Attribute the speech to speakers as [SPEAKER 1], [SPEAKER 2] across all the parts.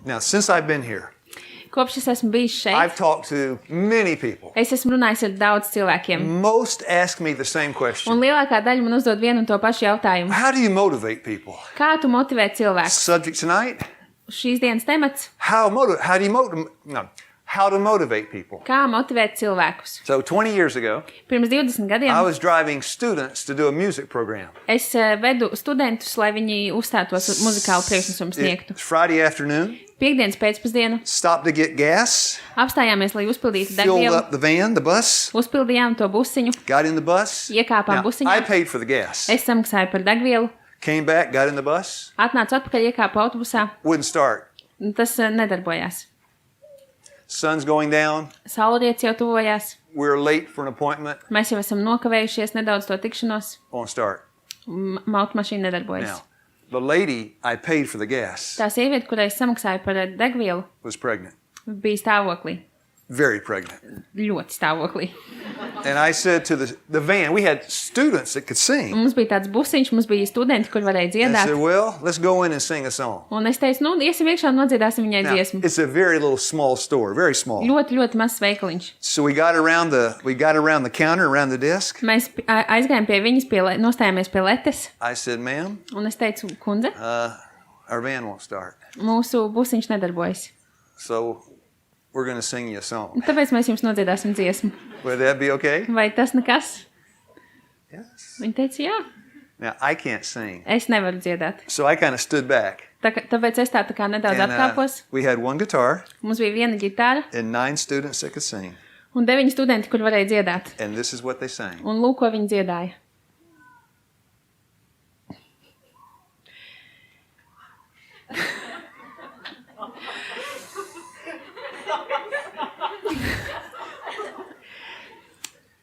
[SPEAKER 1] Now, since I've been here,
[SPEAKER 2] Kopš es esmu bijis
[SPEAKER 1] I've
[SPEAKER 2] šeit,
[SPEAKER 1] talked to many people.
[SPEAKER 2] es esmu runājis ar daudz cilvēkiem.
[SPEAKER 1] Most ask me the same
[SPEAKER 2] Un
[SPEAKER 1] question.
[SPEAKER 2] lielākā daļa man uzdod vienu un to pašu jautājumu.
[SPEAKER 1] How do you motivate people?
[SPEAKER 2] Kā tu motivē cilvēkus?
[SPEAKER 1] Subject tonight,
[SPEAKER 2] Šīs dienas temats -
[SPEAKER 1] how to motivate people.
[SPEAKER 2] kā motivēt cilvēkus.
[SPEAKER 1] So 20 years ago,
[SPEAKER 2] Pirms 20
[SPEAKER 1] I
[SPEAKER 2] gadiem
[SPEAKER 1] was driving students to do a music program.
[SPEAKER 2] es vedu studentus, lai viņi uzstātos muzikālu priekšnesumu sniegtu.
[SPEAKER 1] It's Friday afternoon,
[SPEAKER 2] Piektdienas pēcpusdienu
[SPEAKER 1] stopped to get gas,
[SPEAKER 2] apstājāmies, lai uzpildītu
[SPEAKER 1] filled
[SPEAKER 2] degvielu,
[SPEAKER 1] up the van, the bus,
[SPEAKER 2] uzpildījām to busiņu,
[SPEAKER 1] got in the bus.
[SPEAKER 2] iekāpām
[SPEAKER 1] Now,
[SPEAKER 2] busiņā,
[SPEAKER 1] I paid for the gas.
[SPEAKER 2] es samaksāju par degvielu,
[SPEAKER 1] Came back, got in the bus,
[SPEAKER 2] atnācu atpakaļ, iekāpu autobusā,
[SPEAKER 1] wouldn't start.
[SPEAKER 2] un tas nedarbojās.
[SPEAKER 1] Sun's going down.
[SPEAKER 2] Saulrietis jau tuvojās,
[SPEAKER 1] We're late for an appointment.
[SPEAKER 2] mēs jau esam nokavējušies nedaudz to tikšanos,
[SPEAKER 1] Won't start.
[SPEAKER 2] automašīna nedarbojas.
[SPEAKER 1] Now, the lady I paid for the gas
[SPEAKER 2] Tā sieviete, kurai es samaksāju par degvielu,
[SPEAKER 1] was pregnant,
[SPEAKER 2] bija stāvoklī,
[SPEAKER 1] very pregnant.
[SPEAKER 2] ļoti stāvoklī.
[SPEAKER 1] And I said to the van, we had students that could sing.
[SPEAKER 2] Mums bija tāds busiņš, mums bija studenti, kur varēja
[SPEAKER 1] I
[SPEAKER 2] dziedāt.
[SPEAKER 1] said, well, let's go in and sing a song.
[SPEAKER 2] Un es teicu, nu, iesim iekšā un nodziedāsim viņai
[SPEAKER 1] Now,
[SPEAKER 2] dziesmu.
[SPEAKER 1] it's a very little small store, very small.
[SPEAKER 2] Ļoti, ļoti mazs veikaliņš.
[SPEAKER 1] So we got around the counter, around the desk.
[SPEAKER 2] Mēs aizgājām pie viņas, nostājāmies pie letes,
[SPEAKER 1] I said, ma'am,
[SPEAKER 2] un es teicu, kundze,
[SPEAKER 1] our van won't start.
[SPEAKER 2] mūsu busiņš nedarbojas.
[SPEAKER 1] So we're going to sing you a song.
[SPEAKER 2] Tāpēc mēs jums nodziedāsim dziesmu.
[SPEAKER 1] Would that be okay?
[SPEAKER 2] Vai tas nekas?
[SPEAKER 1] Yes.
[SPEAKER 2] Viņa teica, jā,
[SPEAKER 1] Now, I can't sing.
[SPEAKER 2] es nevaru dziedāt.
[SPEAKER 1] So I kind of stood back.
[SPEAKER 2] Tāpēc es tā kā nedaudz
[SPEAKER 1] And,
[SPEAKER 2] atkāpos.
[SPEAKER 1] we had one guitar
[SPEAKER 2] Mums bija viena ģitāra
[SPEAKER 1] and 9 students that could sing.
[SPEAKER 2] un 9 studenti, kur varēja dziedāt.
[SPEAKER 1] And this is what they sang.
[SPEAKER 2] Un lūk, ko viņi dziedāja.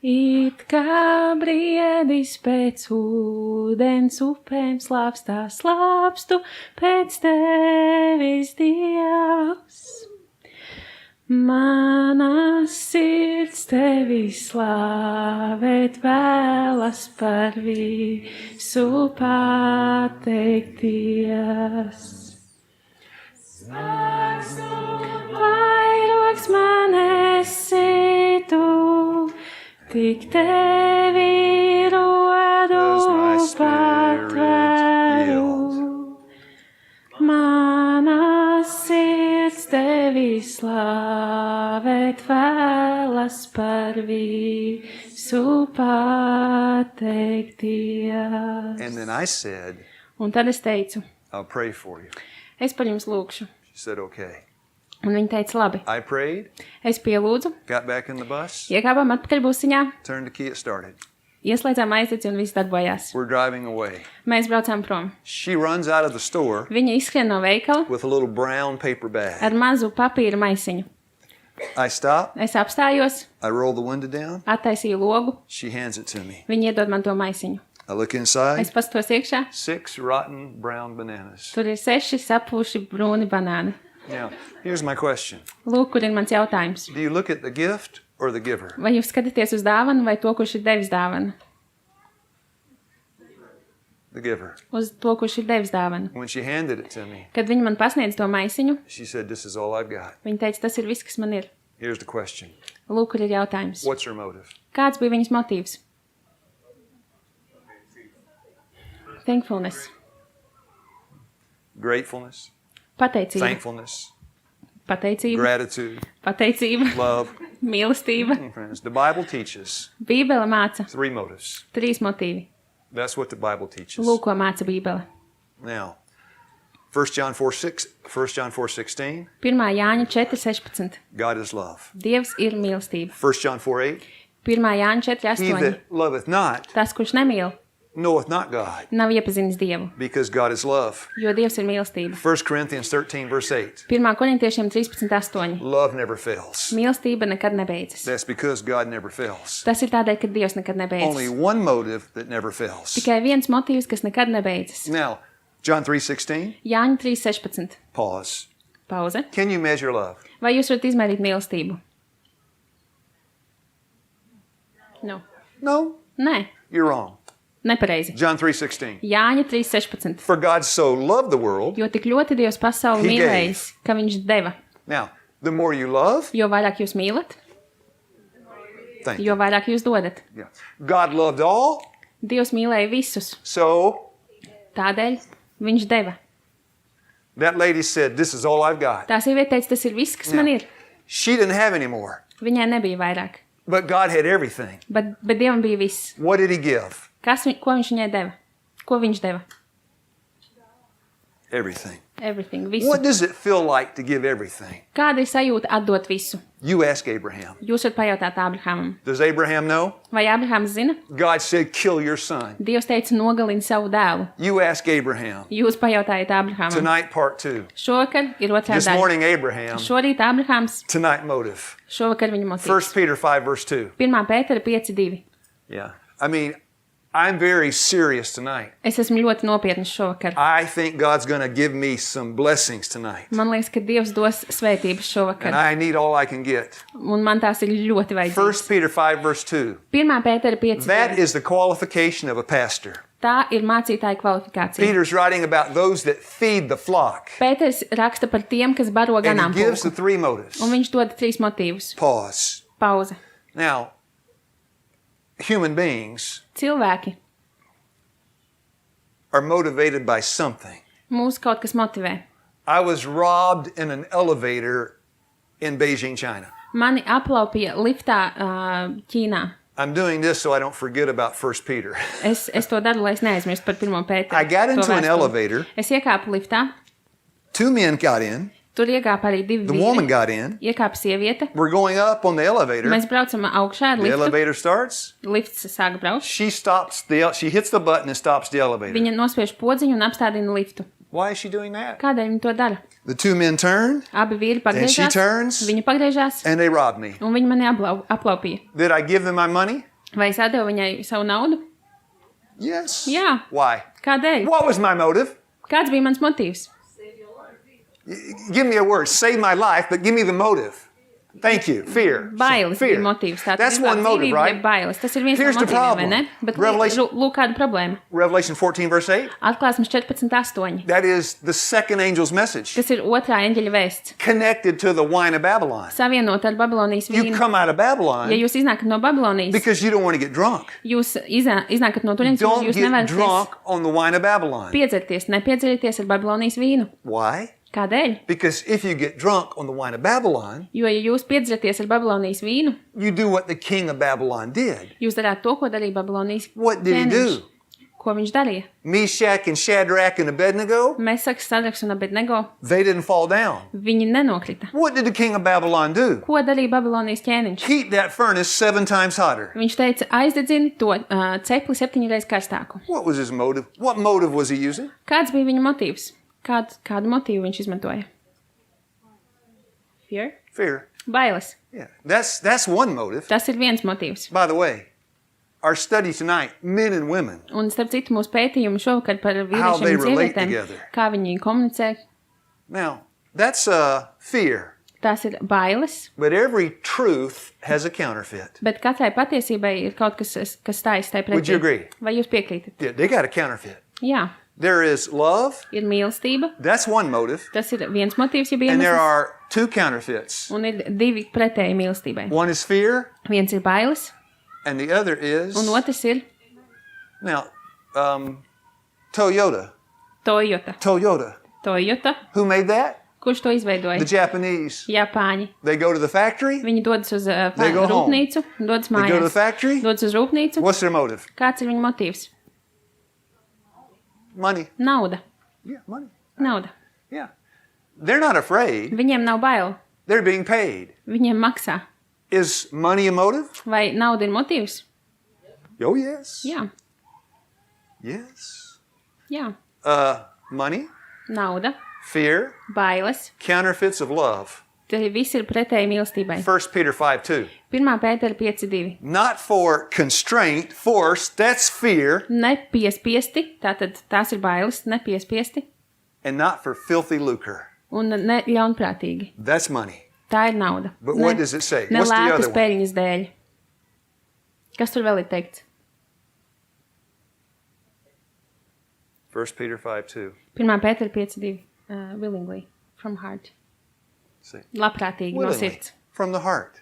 [SPEAKER 2] It kā briedis pēc ūdens upēm slāpstā slāpstu pēc tevis, Dievs. Mana sirds tevi slāvēt vēlas par visu pateikties. Vairogs man esi tu, tik tevi rodu patvēru. Mana sirds tevi slāvēt vēlas par visu pateikties.
[SPEAKER 1] And then I said,
[SPEAKER 2] Un tad es teicu,
[SPEAKER 1] I'll pray for you.
[SPEAKER 2] es par jums lūkšu.
[SPEAKER 1] She said, okay.
[SPEAKER 2] Un viņa teica, labi.
[SPEAKER 1] I prayed,
[SPEAKER 2] Es pielūdzu,
[SPEAKER 1] got back in the bus,
[SPEAKER 2] iekāpām atpakaļ busiņā,
[SPEAKER 1] turned the key, it started.
[SPEAKER 2] ieslēdzām aizdedzi un viss darbojās.
[SPEAKER 1] We're driving away.
[SPEAKER 2] Mēs braucām prom.
[SPEAKER 1] She runs out of the store
[SPEAKER 2] Viņa izskrien no veikala
[SPEAKER 1] with a little brown paper bag.
[SPEAKER 2] ar mazu papīra maisiņu.
[SPEAKER 1] I stop,
[SPEAKER 2] Es apstājos,
[SPEAKER 1] I roll the window down,
[SPEAKER 2] attaisīju logu,
[SPEAKER 1] she hands it to me.
[SPEAKER 2] viņa iedod man to maisiņu.
[SPEAKER 1] I look inside,
[SPEAKER 2] Es paskatos iekšā,
[SPEAKER 1] 6 rotten brown bananas.
[SPEAKER 2] tur ir 6 sapūši brūni banāni.
[SPEAKER 1] Now, here's my question.
[SPEAKER 2] Lūk, kur ir mans jautājums.
[SPEAKER 1] Do you look at the gift or the giver?
[SPEAKER 2] Vai jūs skatāties uz dāvanu vai to, kurš ir devis dāvanu?
[SPEAKER 1] The giver.
[SPEAKER 2] Uz to, kurš ir devis dāvanu.
[SPEAKER 1] When she handed it to me,
[SPEAKER 2] Kad viņa man pasniedz to maisiņu,
[SPEAKER 1] she said, this is all I've got.
[SPEAKER 2] viņa teica, tas ir viss, kas man ir.
[SPEAKER 1] Here's the question.
[SPEAKER 2] Lūk, kur ir jautājums.
[SPEAKER 1] What's her motive?
[SPEAKER 2] Kāds bija viņas motīvs? Thankfulness.
[SPEAKER 1] Gratefulness,
[SPEAKER 2] Pateicība.
[SPEAKER 1] thankfulness,
[SPEAKER 2] Pateicība.
[SPEAKER 1] gratitude,
[SPEAKER 2] Pateicība.
[SPEAKER 1] love.
[SPEAKER 2] Mīlestība.
[SPEAKER 1] Friends, the Bible teaches
[SPEAKER 2] Bībele māca
[SPEAKER 1] 3 motives.
[SPEAKER 2] 3 motīvi.
[SPEAKER 1] That's what the Bible teaches.
[SPEAKER 2] Lūk, ko māca Bībele.
[SPEAKER 1] Now, 1 John 4:16,
[SPEAKER 2] 1. Jāņa 4:16.
[SPEAKER 1] God is love.
[SPEAKER 2] Dievs ir mīlestība.
[SPEAKER 1] 1 John 4:8,
[SPEAKER 2] 1. Jāņa
[SPEAKER 1] he
[SPEAKER 2] 4:8.
[SPEAKER 1] that loveth not
[SPEAKER 2] Tas, kurš nemīl,
[SPEAKER 1] knoweth not God,
[SPEAKER 2] nav iepazinis Dievu,
[SPEAKER 1] because God is love.
[SPEAKER 2] jo Dievs ir mīlestība.
[SPEAKER 1] 1 Corinthians 13:8,
[SPEAKER 2] 1. Korintiešiem 13:8.
[SPEAKER 1] love never fails.
[SPEAKER 2] Mīlestība nekad nebeidzas.
[SPEAKER 1] That's because God never fails.
[SPEAKER 2] Tas ir tādēļ, ka Dievs nekad
[SPEAKER 1] Only
[SPEAKER 2] nebeidzas.
[SPEAKER 1] one motive that never fails.
[SPEAKER 2] Tikai viens motīvs, kas nekad nebeidzas.
[SPEAKER 1] Now, John 3:16,
[SPEAKER 2] Jāņa 3:16.
[SPEAKER 1] pause.
[SPEAKER 2] Pauze.
[SPEAKER 1] Can you measure love?
[SPEAKER 2] Vai jūs varat izmērīt mīlestību? No.
[SPEAKER 1] No,
[SPEAKER 2] Nē,
[SPEAKER 1] you're wrong.
[SPEAKER 2] Nepareizi.
[SPEAKER 1] John 3:16.
[SPEAKER 2] Jāņa 3:16.
[SPEAKER 1] For God so loved the world.
[SPEAKER 2] Jo tik ļoti Dievs pasauli
[SPEAKER 1] He
[SPEAKER 2] mīlējis, ka viņš deva.
[SPEAKER 1] Now, the more you love,
[SPEAKER 2] Jo vairāk jūs mīlat,
[SPEAKER 1] thank you.
[SPEAKER 2] jo vairāk jūs dodat.
[SPEAKER 1] Yeah. God loved all,
[SPEAKER 2] Dievs mīlēja visus,
[SPEAKER 1] so
[SPEAKER 2] tādēļ viņš deva.
[SPEAKER 1] that lady said, this is all I've got.
[SPEAKER 2] Tā sieviete teica, tas ir viss, kas man ir.
[SPEAKER 1] She didn't have any more,
[SPEAKER 2] Viņai nebija vairāk,
[SPEAKER 1] but God had everything.
[SPEAKER 2] bet Dievam bija viss.
[SPEAKER 1] What did he give?
[SPEAKER 2] Ko viņš viņai deva? Ko viņš deva?
[SPEAKER 1] Everything.
[SPEAKER 2] Everything, visu.
[SPEAKER 1] What does it feel like to give everything?
[SPEAKER 2] Kāda ir sajūta atdot visu?
[SPEAKER 1] You ask Abraham.
[SPEAKER 2] Jūs varat pajautāt Ābrahamam.
[SPEAKER 1] Does Abraham know?
[SPEAKER 2] Vai Ābrahams zina?
[SPEAKER 1] God said, kill your son.
[SPEAKER 2] Dievs teica, nogalini savu dēlu.
[SPEAKER 1] You ask Abraham.
[SPEAKER 2] Jūs pajautājat Ābrahamam.
[SPEAKER 1] Tonight, part 2.
[SPEAKER 2] Šovakar ir otrā
[SPEAKER 1] This
[SPEAKER 2] daļa.
[SPEAKER 1] morning, Abraham.
[SPEAKER 2] Šorīt Ābrahams,
[SPEAKER 1] Tonight, motive.
[SPEAKER 2] šovakar viņa
[SPEAKER 1] 1
[SPEAKER 2] motīvs.
[SPEAKER 1] Peter 5, verse 2.
[SPEAKER 2] 1. Pētera 5:2.
[SPEAKER 1] Yeah. I mean, I'm very serious tonight.
[SPEAKER 2] Es esmu ļoti nopietns šovakar.
[SPEAKER 1] I think God's going to give me some blessings tonight.
[SPEAKER 2] Man liekas, ka Dievs dos svētības šovakar.
[SPEAKER 1] And I need all I can get.
[SPEAKER 2] Un man tās ir ļoti
[SPEAKER 1] 1
[SPEAKER 2] vajadzīgas.
[SPEAKER 1] Peter 5, verse 2.
[SPEAKER 2] 1. Pētera
[SPEAKER 1] That
[SPEAKER 2] 5:2.
[SPEAKER 1] is the qualification of a pastor.
[SPEAKER 2] Tā ir mācītāja kvalifikācija.
[SPEAKER 1] Peter's writing about those that feed the flock.
[SPEAKER 2] Pēters raksta par tiem, kas baro
[SPEAKER 1] And he gives
[SPEAKER 2] ganāmpulku.
[SPEAKER 1] the 3 motives.
[SPEAKER 2] Un viņš dod 3 motīvus.
[SPEAKER 1] Pause.
[SPEAKER 2] Pauze.
[SPEAKER 1] Now, human beings
[SPEAKER 2] Cilvēki.
[SPEAKER 1] are motivated by something.
[SPEAKER 2] Mūs kaut kas motivē.
[SPEAKER 1] I was robbed in an elevator in Beijing, China.
[SPEAKER 2] Mani aplaupīja liftā Ķīnā.
[SPEAKER 1] I'm doing this so I don't forget about 1 Peter.
[SPEAKER 2] Es to daru, lai es neaizmirstu par 1. Pēteru.
[SPEAKER 1] I got into
[SPEAKER 2] to
[SPEAKER 1] an
[SPEAKER 2] vēstuli.
[SPEAKER 1] elevator.
[SPEAKER 2] Es iekāpu liftā.
[SPEAKER 1] 2 men got in.
[SPEAKER 2] Tur iekāpa arī 2
[SPEAKER 1] The woman
[SPEAKER 2] vīri.
[SPEAKER 1] got in.
[SPEAKER 2] Iekāpa sieviete.
[SPEAKER 1] We're going up on the elevator.
[SPEAKER 2] Mēs braucam augšā ar
[SPEAKER 1] The
[SPEAKER 2] liftu.
[SPEAKER 1] elevator starts.
[SPEAKER 2] Lifts sāka braukt.
[SPEAKER 1] She hits the button and stops the elevator.
[SPEAKER 2] Viņa nospiež podziņu un apstādina liftu.
[SPEAKER 1] Why is she doing that?
[SPEAKER 2] Kādēļ viņa to dara?
[SPEAKER 1] The 2 men turn
[SPEAKER 2] Abi vīri
[SPEAKER 1] and she
[SPEAKER 2] pagriežās.
[SPEAKER 1] turns
[SPEAKER 2] Viņa pagriežās
[SPEAKER 1] and they rob me.
[SPEAKER 2] un viņa mani aplaupīja.
[SPEAKER 1] Did I give them my money?
[SPEAKER 2] Vai es atdevu viņai savu naudu?
[SPEAKER 1] Yes.
[SPEAKER 2] Jā.
[SPEAKER 1] Why?
[SPEAKER 2] Kādēļ?
[SPEAKER 1] What was my motive?
[SPEAKER 2] Kāds bija mans motīvs?
[SPEAKER 1] Give me a word. Save my life, but give me the motive. Thank you. Fear.
[SPEAKER 2] Bailes
[SPEAKER 1] Fear.
[SPEAKER 2] bija motīvs. Tātad
[SPEAKER 1] That's
[SPEAKER 2] izglābt
[SPEAKER 1] one motive,
[SPEAKER 2] dzīvību,
[SPEAKER 1] right?
[SPEAKER 2] jeb bailes. Tas ir viens
[SPEAKER 1] Here's
[SPEAKER 2] no
[SPEAKER 1] the
[SPEAKER 2] motīviem, vai
[SPEAKER 1] problem.
[SPEAKER 2] ne? Bet
[SPEAKER 1] Revelation-
[SPEAKER 2] lūk kāda problēma.
[SPEAKER 1] Revelation 14, verse 8.
[SPEAKER 2] Atklāsmes 14:8.
[SPEAKER 1] That is the second angel's message.
[SPEAKER 2] Tas ir otrā eņģeļa vēsts.
[SPEAKER 1] Connected to the wine of Babylon.
[SPEAKER 2] Savienot ar Babilonijas
[SPEAKER 1] You
[SPEAKER 2] vīnu.
[SPEAKER 1] come out of
[SPEAKER 2] Ja
[SPEAKER 1] Babylon
[SPEAKER 2] jūs iznākat no Babilonijas,
[SPEAKER 1] because you don't want to get drunk.
[SPEAKER 2] jūs iznākat no turienes,
[SPEAKER 1] Don't
[SPEAKER 2] jūs
[SPEAKER 1] get
[SPEAKER 2] nevarat
[SPEAKER 1] drunk on the wine of Babylon.
[SPEAKER 2] piedzerties, nepiedzerieties ar Babilonijas vīnu.
[SPEAKER 1] Why?
[SPEAKER 2] Kādēļ?
[SPEAKER 1] Because if you get drunk on the wine of Babylon,
[SPEAKER 2] Jo, ja jūs piedzeraties ar Babilonijas vīnu,
[SPEAKER 1] you do what the king of Babylon did.
[SPEAKER 2] jūs darāt to, ko darīja Babilonijas
[SPEAKER 1] What did he
[SPEAKER 2] ķēniņš.
[SPEAKER 1] do?
[SPEAKER 2] Ko viņš darīja?
[SPEAKER 1] Meshach and Shadrach and Abednego,
[SPEAKER 2] Mesaks, Sadraks un Abednego,
[SPEAKER 1] they didn't fall down.
[SPEAKER 2] viņi nenokrita.
[SPEAKER 1] What did the king of Babylon do?
[SPEAKER 2] Ko darīja Babilonijas ķēniņš?
[SPEAKER 1] Heat that furnace 7 times hotter.
[SPEAKER 2] Viņš teica, aizdedzini to cepli 7 reizes karstāku.
[SPEAKER 1] What was his motive? What motive was he using?
[SPEAKER 2] Kāds bija viņa motīvs? Kādu motīvu viņš izmantoja? Fear?
[SPEAKER 1] Fear.
[SPEAKER 2] Bailes.
[SPEAKER 1] Yeah, that's one motive.
[SPEAKER 2] Tas ir viens motīvs.
[SPEAKER 1] By the way, our study tonight, men and women,
[SPEAKER 2] Un starp citu mūsu pētījumu šovakar par
[SPEAKER 1] How
[SPEAKER 2] vīriešiem
[SPEAKER 1] they
[SPEAKER 2] un
[SPEAKER 1] relate
[SPEAKER 2] sievietēm,
[SPEAKER 1] together.
[SPEAKER 2] kā viņi komunicē.
[SPEAKER 1] now that's fear.
[SPEAKER 2] Tās ir bailes,
[SPEAKER 1] But every truth has a counterfeit.
[SPEAKER 2] bet katrai patiesībai ir kaut kas stājas tai
[SPEAKER 1] Would you
[SPEAKER 2] pretī.
[SPEAKER 1] agree?
[SPEAKER 2] Vai jūs piekrītat?
[SPEAKER 1] Yeah, they got a counterfeit.
[SPEAKER 2] Jā,
[SPEAKER 1] There is love.
[SPEAKER 2] ir mīlestība,
[SPEAKER 1] That's one motive.
[SPEAKER 2] tas ir viens motīvs, ja
[SPEAKER 1] And there
[SPEAKER 2] iemesls,
[SPEAKER 1] are 2 counterfeits.
[SPEAKER 2] un ir 2 pretēji mīlestībai.
[SPEAKER 1] One is fear,
[SPEAKER 2] Viens ir bailes,
[SPEAKER 1] and the other is
[SPEAKER 2] un otrs ir
[SPEAKER 1] now Toyota.
[SPEAKER 2] Toyota.
[SPEAKER 1] Who made that?
[SPEAKER 2] Kurš to izveidoja?
[SPEAKER 1] The Japanese.
[SPEAKER 2] Japāņi.
[SPEAKER 1] They go to the factory.
[SPEAKER 2] Viņi dodas uz
[SPEAKER 1] They go home.
[SPEAKER 2] rūpnīcu, dodas
[SPEAKER 1] They go to the
[SPEAKER 2] mājās.
[SPEAKER 1] factory.
[SPEAKER 2] Dodas uz rūpnīcu.
[SPEAKER 1] What's their motive?
[SPEAKER 2] Kāds ir viņa motīvs?
[SPEAKER 1] Money.
[SPEAKER 2] Nauda.
[SPEAKER 1] Yeah, money.
[SPEAKER 2] Nauda.
[SPEAKER 1] Yeah. They're not afraid.
[SPEAKER 2] Viņiem nav bail.
[SPEAKER 1] They're being paid.
[SPEAKER 2] Viņiem maksā.
[SPEAKER 1] Is money a motive?
[SPEAKER 2] Vai nauda ir motīvs?
[SPEAKER 1] Oh, yes.
[SPEAKER 2] Jā.
[SPEAKER 1] Yes.
[SPEAKER 2] Jā.
[SPEAKER 1] Money,
[SPEAKER 2] Nauda,
[SPEAKER 1] fear,
[SPEAKER 2] bailes.
[SPEAKER 1] counterfeits of love.
[SPEAKER 2] Tie visi ir pretēji mīlestībai.
[SPEAKER 1] 1 Peter 5:2.
[SPEAKER 2] 1. Pētera 5:2.
[SPEAKER 1] Not for constraint, force, that's fear,
[SPEAKER 2] Nepiespiesti, tātad tās ir bailes, nepiespiesti
[SPEAKER 1] and not for filthy lucre.
[SPEAKER 2] un ne ļaunprātīgi.
[SPEAKER 1] That's money.
[SPEAKER 2] Tā ir nauda.
[SPEAKER 1] But what does it say?
[SPEAKER 2] Ne
[SPEAKER 1] What's the
[SPEAKER 2] lētas
[SPEAKER 1] other one?
[SPEAKER 2] peļņas dēļ. Kas tur vēl ir teikts?
[SPEAKER 1] 1 Peter 5:2.
[SPEAKER 2] 1. Pētera 5:2. Willingly, from heart.
[SPEAKER 1] See.
[SPEAKER 2] Labprātīgi no
[SPEAKER 1] Willingly,
[SPEAKER 2] sirds.
[SPEAKER 1] from the heart.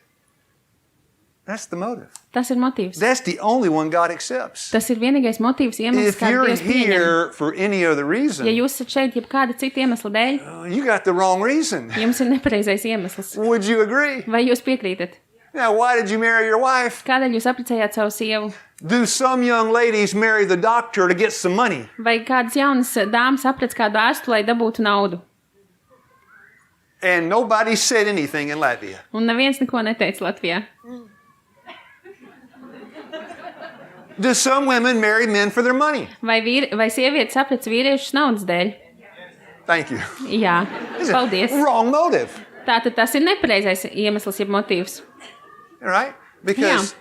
[SPEAKER 1] That's the motive.
[SPEAKER 2] Tas ir motīvs.
[SPEAKER 1] That's the only one God accepts.
[SPEAKER 2] Tas ir vienīgais motīvs, iemesls,
[SPEAKER 1] If
[SPEAKER 2] kādu
[SPEAKER 1] you're
[SPEAKER 2] Dievs pieņem.
[SPEAKER 1] here for any other
[SPEAKER 2] Ja
[SPEAKER 1] reason,
[SPEAKER 2] jūs esat šeit jebkāda cita iemesla dēļ,
[SPEAKER 1] you got the wrong reason.
[SPEAKER 2] jums ir nepareizais iemesls.
[SPEAKER 1] Would you agree?
[SPEAKER 2] Vai jūs piekrītat?
[SPEAKER 1] Now, why did you marry your wife?
[SPEAKER 2] Kādēļ jūs apprecējāt savu sievu?
[SPEAKER 1] Do some young ladies marry the doctor to get some money?
[SPEAKER 2] Vai kādas jaunas dāmas aprec kādu ārstu, lai dabūtu naudu?
[SPEAKER 1] And nobody said anything in Latvia.
[SPEAKER 2] Un neviens neko neteica Latvijā.
[SPEAKER 1] Do some women marry men for their money?
[SPEAKER 2] Vai sievietes aprec vīriešus naudas dēļ?
[SPEAKER 1] Thank you.
[SPEAKER 2] Jā, paldies.
[SPEAKER 1] Wrong motive,
[SPEAKER 2] Tātad tas ir nepareizais iemesls, jeb motīvs.
[SPEAKER 1] right? Because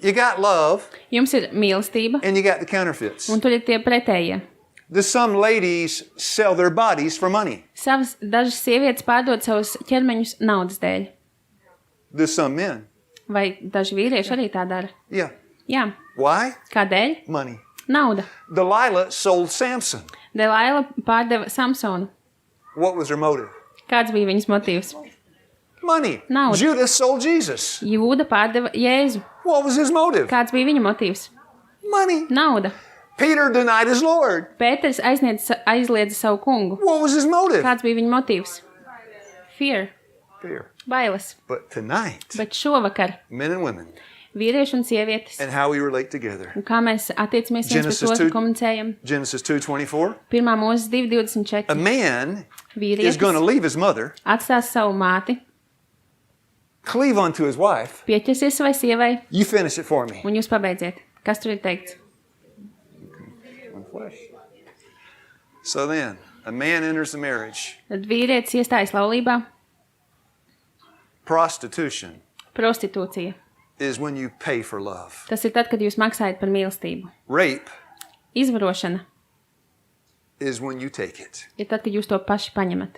[SPEAKER 1] you got love
[SPEAKER 2] Jums ir mīlestība,
[SPEAKER 1] and you got the counterfeits.
[SPEAKER 2] un tur ir tie pretējie.
[SPEAKER 1] Do some ladies sell their bodies for money?
[SPEAKER 2] Dažas sievietes pārdod savus ķermeņus naudas dēļ.
[SPEAKER 1] Do some men?
[SPEAKER 2] Vai daži vīrieši arī tā dara?
[SPEAKER 1] Yeah.
[SPEAKER 2] Jā.
[SPEAKER 1] Why?
[SPEAKER 2] Kādēļ?
[SPEAKER 1] Money.
[SPEAKER 2] Nauda.
[SPEAKER 1] Delilah sold Samson.
[SPEAKER 2] Delaila pārdeva Samsonu.
[SPEAKER 1] What was her motive?
[SPEAKER 2] Kāds bija viņas motīvs?
[SPEAKER 1] Money.
[SPEAKER 2] Nauda.
[SPEAKER 1] Judas sold Jesus.
[SPEAKER 2] Jūda pārdeva Jēzu.
[SPEAKER 1] What was his motive?
[SPEAKER 2] Kāds bija viņa motīvs?
[SPEAKER 1] Money.
[SPEAKER 2] Nauda.
[SPEAKER 1] Peter denied his Lord.
[SPEAKER 2] Pēters aizliedza savu kungu.
[SPEAKER 1] What was his motive?
[SPEAKER 2] Kāds bija viņa motīvs? Fear.
[SPEAKER 1] Fear.
[SPEAKER 2] Bailes.
[SPEAKER 1] But tonight,
[SPEAKER 2] Bet šovakar
[SPEAKER 1] men and women,
[SPEAKER 2] vīrieši un sievietes.
[SPEAKER 1] and how we relate together.
[SPEAKER 2] Un kā mēs attiecamies viens
[SPEAKER 1] Genesis
[SPEAKER 2] pret otru,
[SPEAKER 1] 2.
[SPEAKER 2] komunicējam.
[SPEAKER 1] Genesis 2:24.
[SPEAKER 2] 1. Mūzes
[SPEAKER 1] A
[SPEAKER 2] 2:24.
[SPEAKER 1] man is
[SPEAKER 2] Vīrietis
[SPEAKER 1] going to leave his mother,
[SPEAKER 2] atstās savu māti,
[SPEAKER 1] cleave unto his wife.
[SPEAKER 2] pieķersies savai sievai,
[SPEAKER 1] You finish it for me.
[SPEAKER 2] un jūs pabeidziet. Kas tur ir teikts?
[SPEAKER 1] One flesh. So then, a man enters the marriage.
[SPEAKER 2] Tad vīrietis iestājas laulībā.
[SPEAKER 1] Prostitution
[SPEAKER 2] Prostitūcija.
[SPEAKER 1] is when you pay for love.
[SPEAKER 2] Tas ir tad, kad jūs maksājat par mīlestību.
[SPEAKER 1] Rape
[SPEAKER 2] Izvarošana
[SPEAKER 1] is when you take it.
[SPEAKER 2] ir tad, kad jūs to paši paņemat.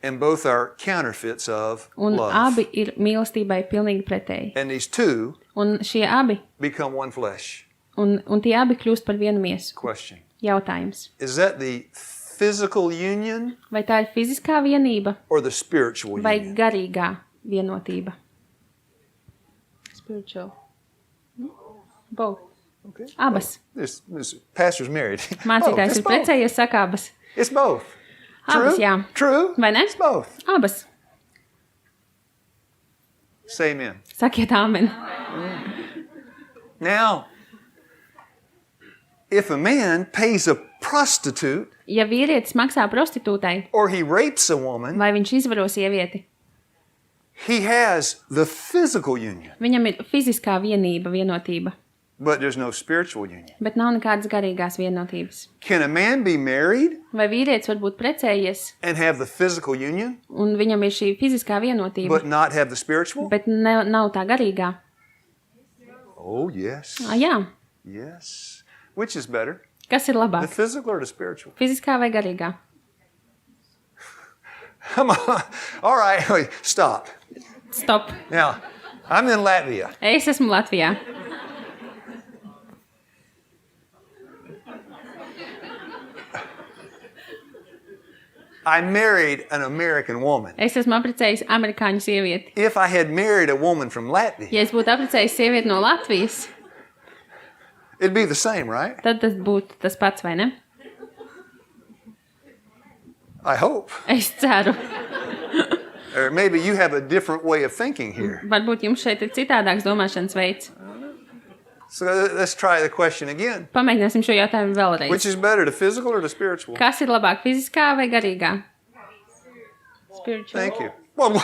[SPEAKER 1] And both are counterfeits of
[SPEAKER 2] Un
[SPEAKER 1] love.
[SPEAKER 2] abi ir mīlestībai pilnīgi pretēji.
[SPEAKER 1] And these two
[SPEAKER 2] Un šie abi,
[SPEAKER 1] become one flesh.
[SPEAKER 2] un tie abi kļūst par vienu miesu.
[SPEAKER 1] Question.
[SPEAKER 2] Jautājums.
[SPEAKER 1] Is that the physical union
[SPEAKER 2] Vai tā ir fiziskā vienība
[SPEAKER 1] or the spiritual
[SPEAKER 2] vai
[SPEAKER 1] union?
[SPEAKER 2] garīgā vienotība? Spiritual. Both.
[SPEAKER 1] Okay.
[SPEAKER 2] Abas.
[SPEAKER 1] This pastor's married.
[SPEAKER 2] Mācītājs
[SPEAKER 1] It's
[SPEAKER 2] ir
[SPEAKER 1] both.
[SPEAKER 2] precējies, saka abas.
[SPEAKER 1] It's both.
[SPEAKER 2] Abas,
[SPEAKER 1] True?
[SPEAKER 2] jā.
[SPEAKER 1] True?
[SPEAKER 2] Vai ne?
[SPEAKER 1] It's both.
[SPEAKER 2] Abas.
[SPEAKER 1] Say amen.
[SPEAKER 2] Sakiet āmen.
[SPEAKER 1] Now, if a man pays a prostitute
[SPEAKER 2] Ja vīrietis maksā prostitūtai,
[SPEAKER 1] or he rapes a woman,
[SPEAKER 2] vai viņš izvaro sievieti,
[SPEAKER 1] he has the physical union,
[SPEAKER 2] viņam ir fiziskā vienība, vienotība,
[SPEAKER 1] but there's no spiritual union.
[SPEAKER 2] bet nav nekādas garīgās vienotības.
[SPEAKER 1] Can a man be married
[SPEAKER 2] Vai vīrietis var būt precējies,
[SPEAKER 1] and have the physical union,
[SPEAKER 2] un viņam ir šī fiziskā vienotība,
[SPEAKER 1] but not have the spiritual?
[SPEAKER 2] bet nav tā garīgā?
[SPEAKER 1] Oh, yes.
[SPEAKER 2] Jā.
[SPEAKER 1] Yes. Which is better,
[SPEAKER 2] Kas ir
[SPEAKER 1] the
[SPEAKER 2] labāk?
[SPEAKER 1] physical or the spiritual?
[SPEAKER 2] Fiziskā vai garīgā?
[SPEAKER 1] Come on. All right, wait, stop.
[SPEAKER 2] Stop.
[SPEAKER 1] Now, I'm in Latvia.
[SPEAKER 2] Es esmu Latvijā.
[SPEAKER 1] I married an American woman.
[SPEAKER 2] Es esmu apprecējis amerikāņu sievieti.
[SPEAKER 1] If I had married a woman from Latvia,
[SPEAKER 2] Ja es būtu apprecējis sievieti no Latvijas,
[SPEAKER 1] it'd be the same, right?
[SPEAKER 2] tad tas būtu tas pats, vai ne?
[SPEAKER 1] I hope.
[SPEAKER 2] Es ceru.
[SPEAKER 1] Or maybe you have a different way of thinking here.
[SPEAKER 2] Varbūt jums šeit ir citādāks domāšanas veids.
[SPEAKER 1] So let's try the question again.
[SPEAKER 2] Pamēģināsim šo jautājumu vēlreiz.
[SPEAKER 1] Which is better, the physical or the spiritual?
[SPEAKER 2] Kas ir labāk, fiziskā vai garīgā? Spiritual.
[SPEAKER 1] Thank you. Well,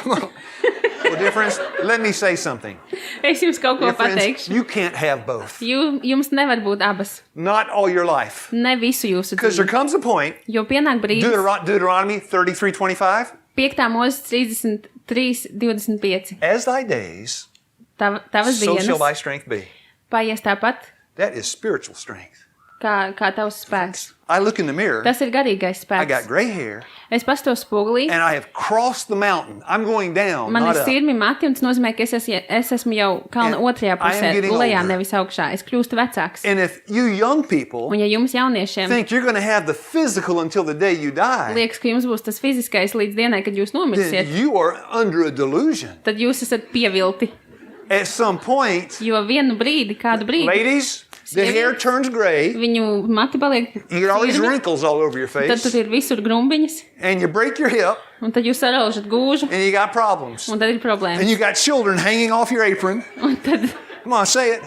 [SPEAKER 1] difference. Let me say something.
[SPEAKER 2] Es jums kaut ko
[SPEAKER 1] Dear friends,
[SPEAKER 2] pateikšu.
[SPEAKER 1] you can't have both.
[SPEAKER 2] Jums nevar būt abas.
[SPEAKER 1] Not all your life.
[SPEAKER 2] Ne visu jūsu
[SPEAKER 1] Because there
[SPEAKER 2] dzīvi.
[SPEAKER 1] comes a point,
[SPEAKER 2] Jo pienāk brīdis,
[SPEAKER 1] Deuteronomy 33:25,
[SPEAKER 2] 5. mūzes 33:25.
[SPEAKER 1] as thy days,
[SPEAKER 2] Tavas
[SPEAKER 1] so shall thy
[SPEAKER 2] dienas
[SPEAKER 1] strength be.
[SPEAKER 2] paies tāpat.
[SPEAKER 1] That is spiritual strength.
[SPEAKER 2] kā tavs spēks.
[SPEAKER 1] I look in the mirror.
[SPEAKER 2] Tas ir garīgais
[SPEAKER 1] I got
[SPEAKER 2] spēks.
[SPEAKER 1] gray hair.
[SPEAKER 2] Es pastos spogulī,
[SPEAKER 1] And I have crossed the mountain. I'm going down,
[SPEAKER 2] man
[SPEAKER 1] not
[SPEAKER 2] ir
[SPEAKER 1] up.
[SPEAKER 2] sirmi mati, un tas nozīmē, ka es esmu jau kalna
[SPEAKER 1] And
[SPEAKER 2] otrajā
[SPEAKER 1] I am
[SPEAKER 2] pusē,
[SPEAKER 1] getting
[SPEAKER 2] lejā,
[SPEAKER 1] older.
[SPEAKER 2] nevis augšā. Es kļūstu vecāks.
[SPEAKER 1] And if you young people
[SPEAKER 2] Un ja jums jauniešiem
[SPEAKER 1] think you're going to have the physical until the day you die,
[SPEAKER 2] liekas, ka jums būs tas fiziskais līdz dienai, kad jūs
[SPEAKER 1] then
[SPEAKER 2] nomirsiet,
[SPEAKER 1] you are under a delusion.
[SPEAKER 2] tad jūs esat pievilti.
[SPEAKER 1] At some point,
[SPEAKER 2] Jo vienu brīdi, kādu brīdi,
[SPEAKER 1] ladies, the hair turns gray.
[SPEAKER 2] viņu mati paliek
[SPEAKER 1] You get all these
[SPEAKER 2] sirmi,
[SPEAKER 1] wrinkles all over your
[SPEAKER 2] tad
[SPEAKER 1] face.
[SPEAKER 2] tur ir visur grumbiņas,
[SPEAKER 1] And you break your hip.
[SPEAKER 2] un tad jūs saraužat gūžu,
[SPEAKER 1] And you got problems.
[SPEAKER 2] un tad ir
[SPEAKER 1] And
[SPEAKER 2] problēmas.
[SPEAKER 1] you got children hanging off your apron.
[SPEAKER 2] Un tad
[SPEAKER 1] Come on, say it.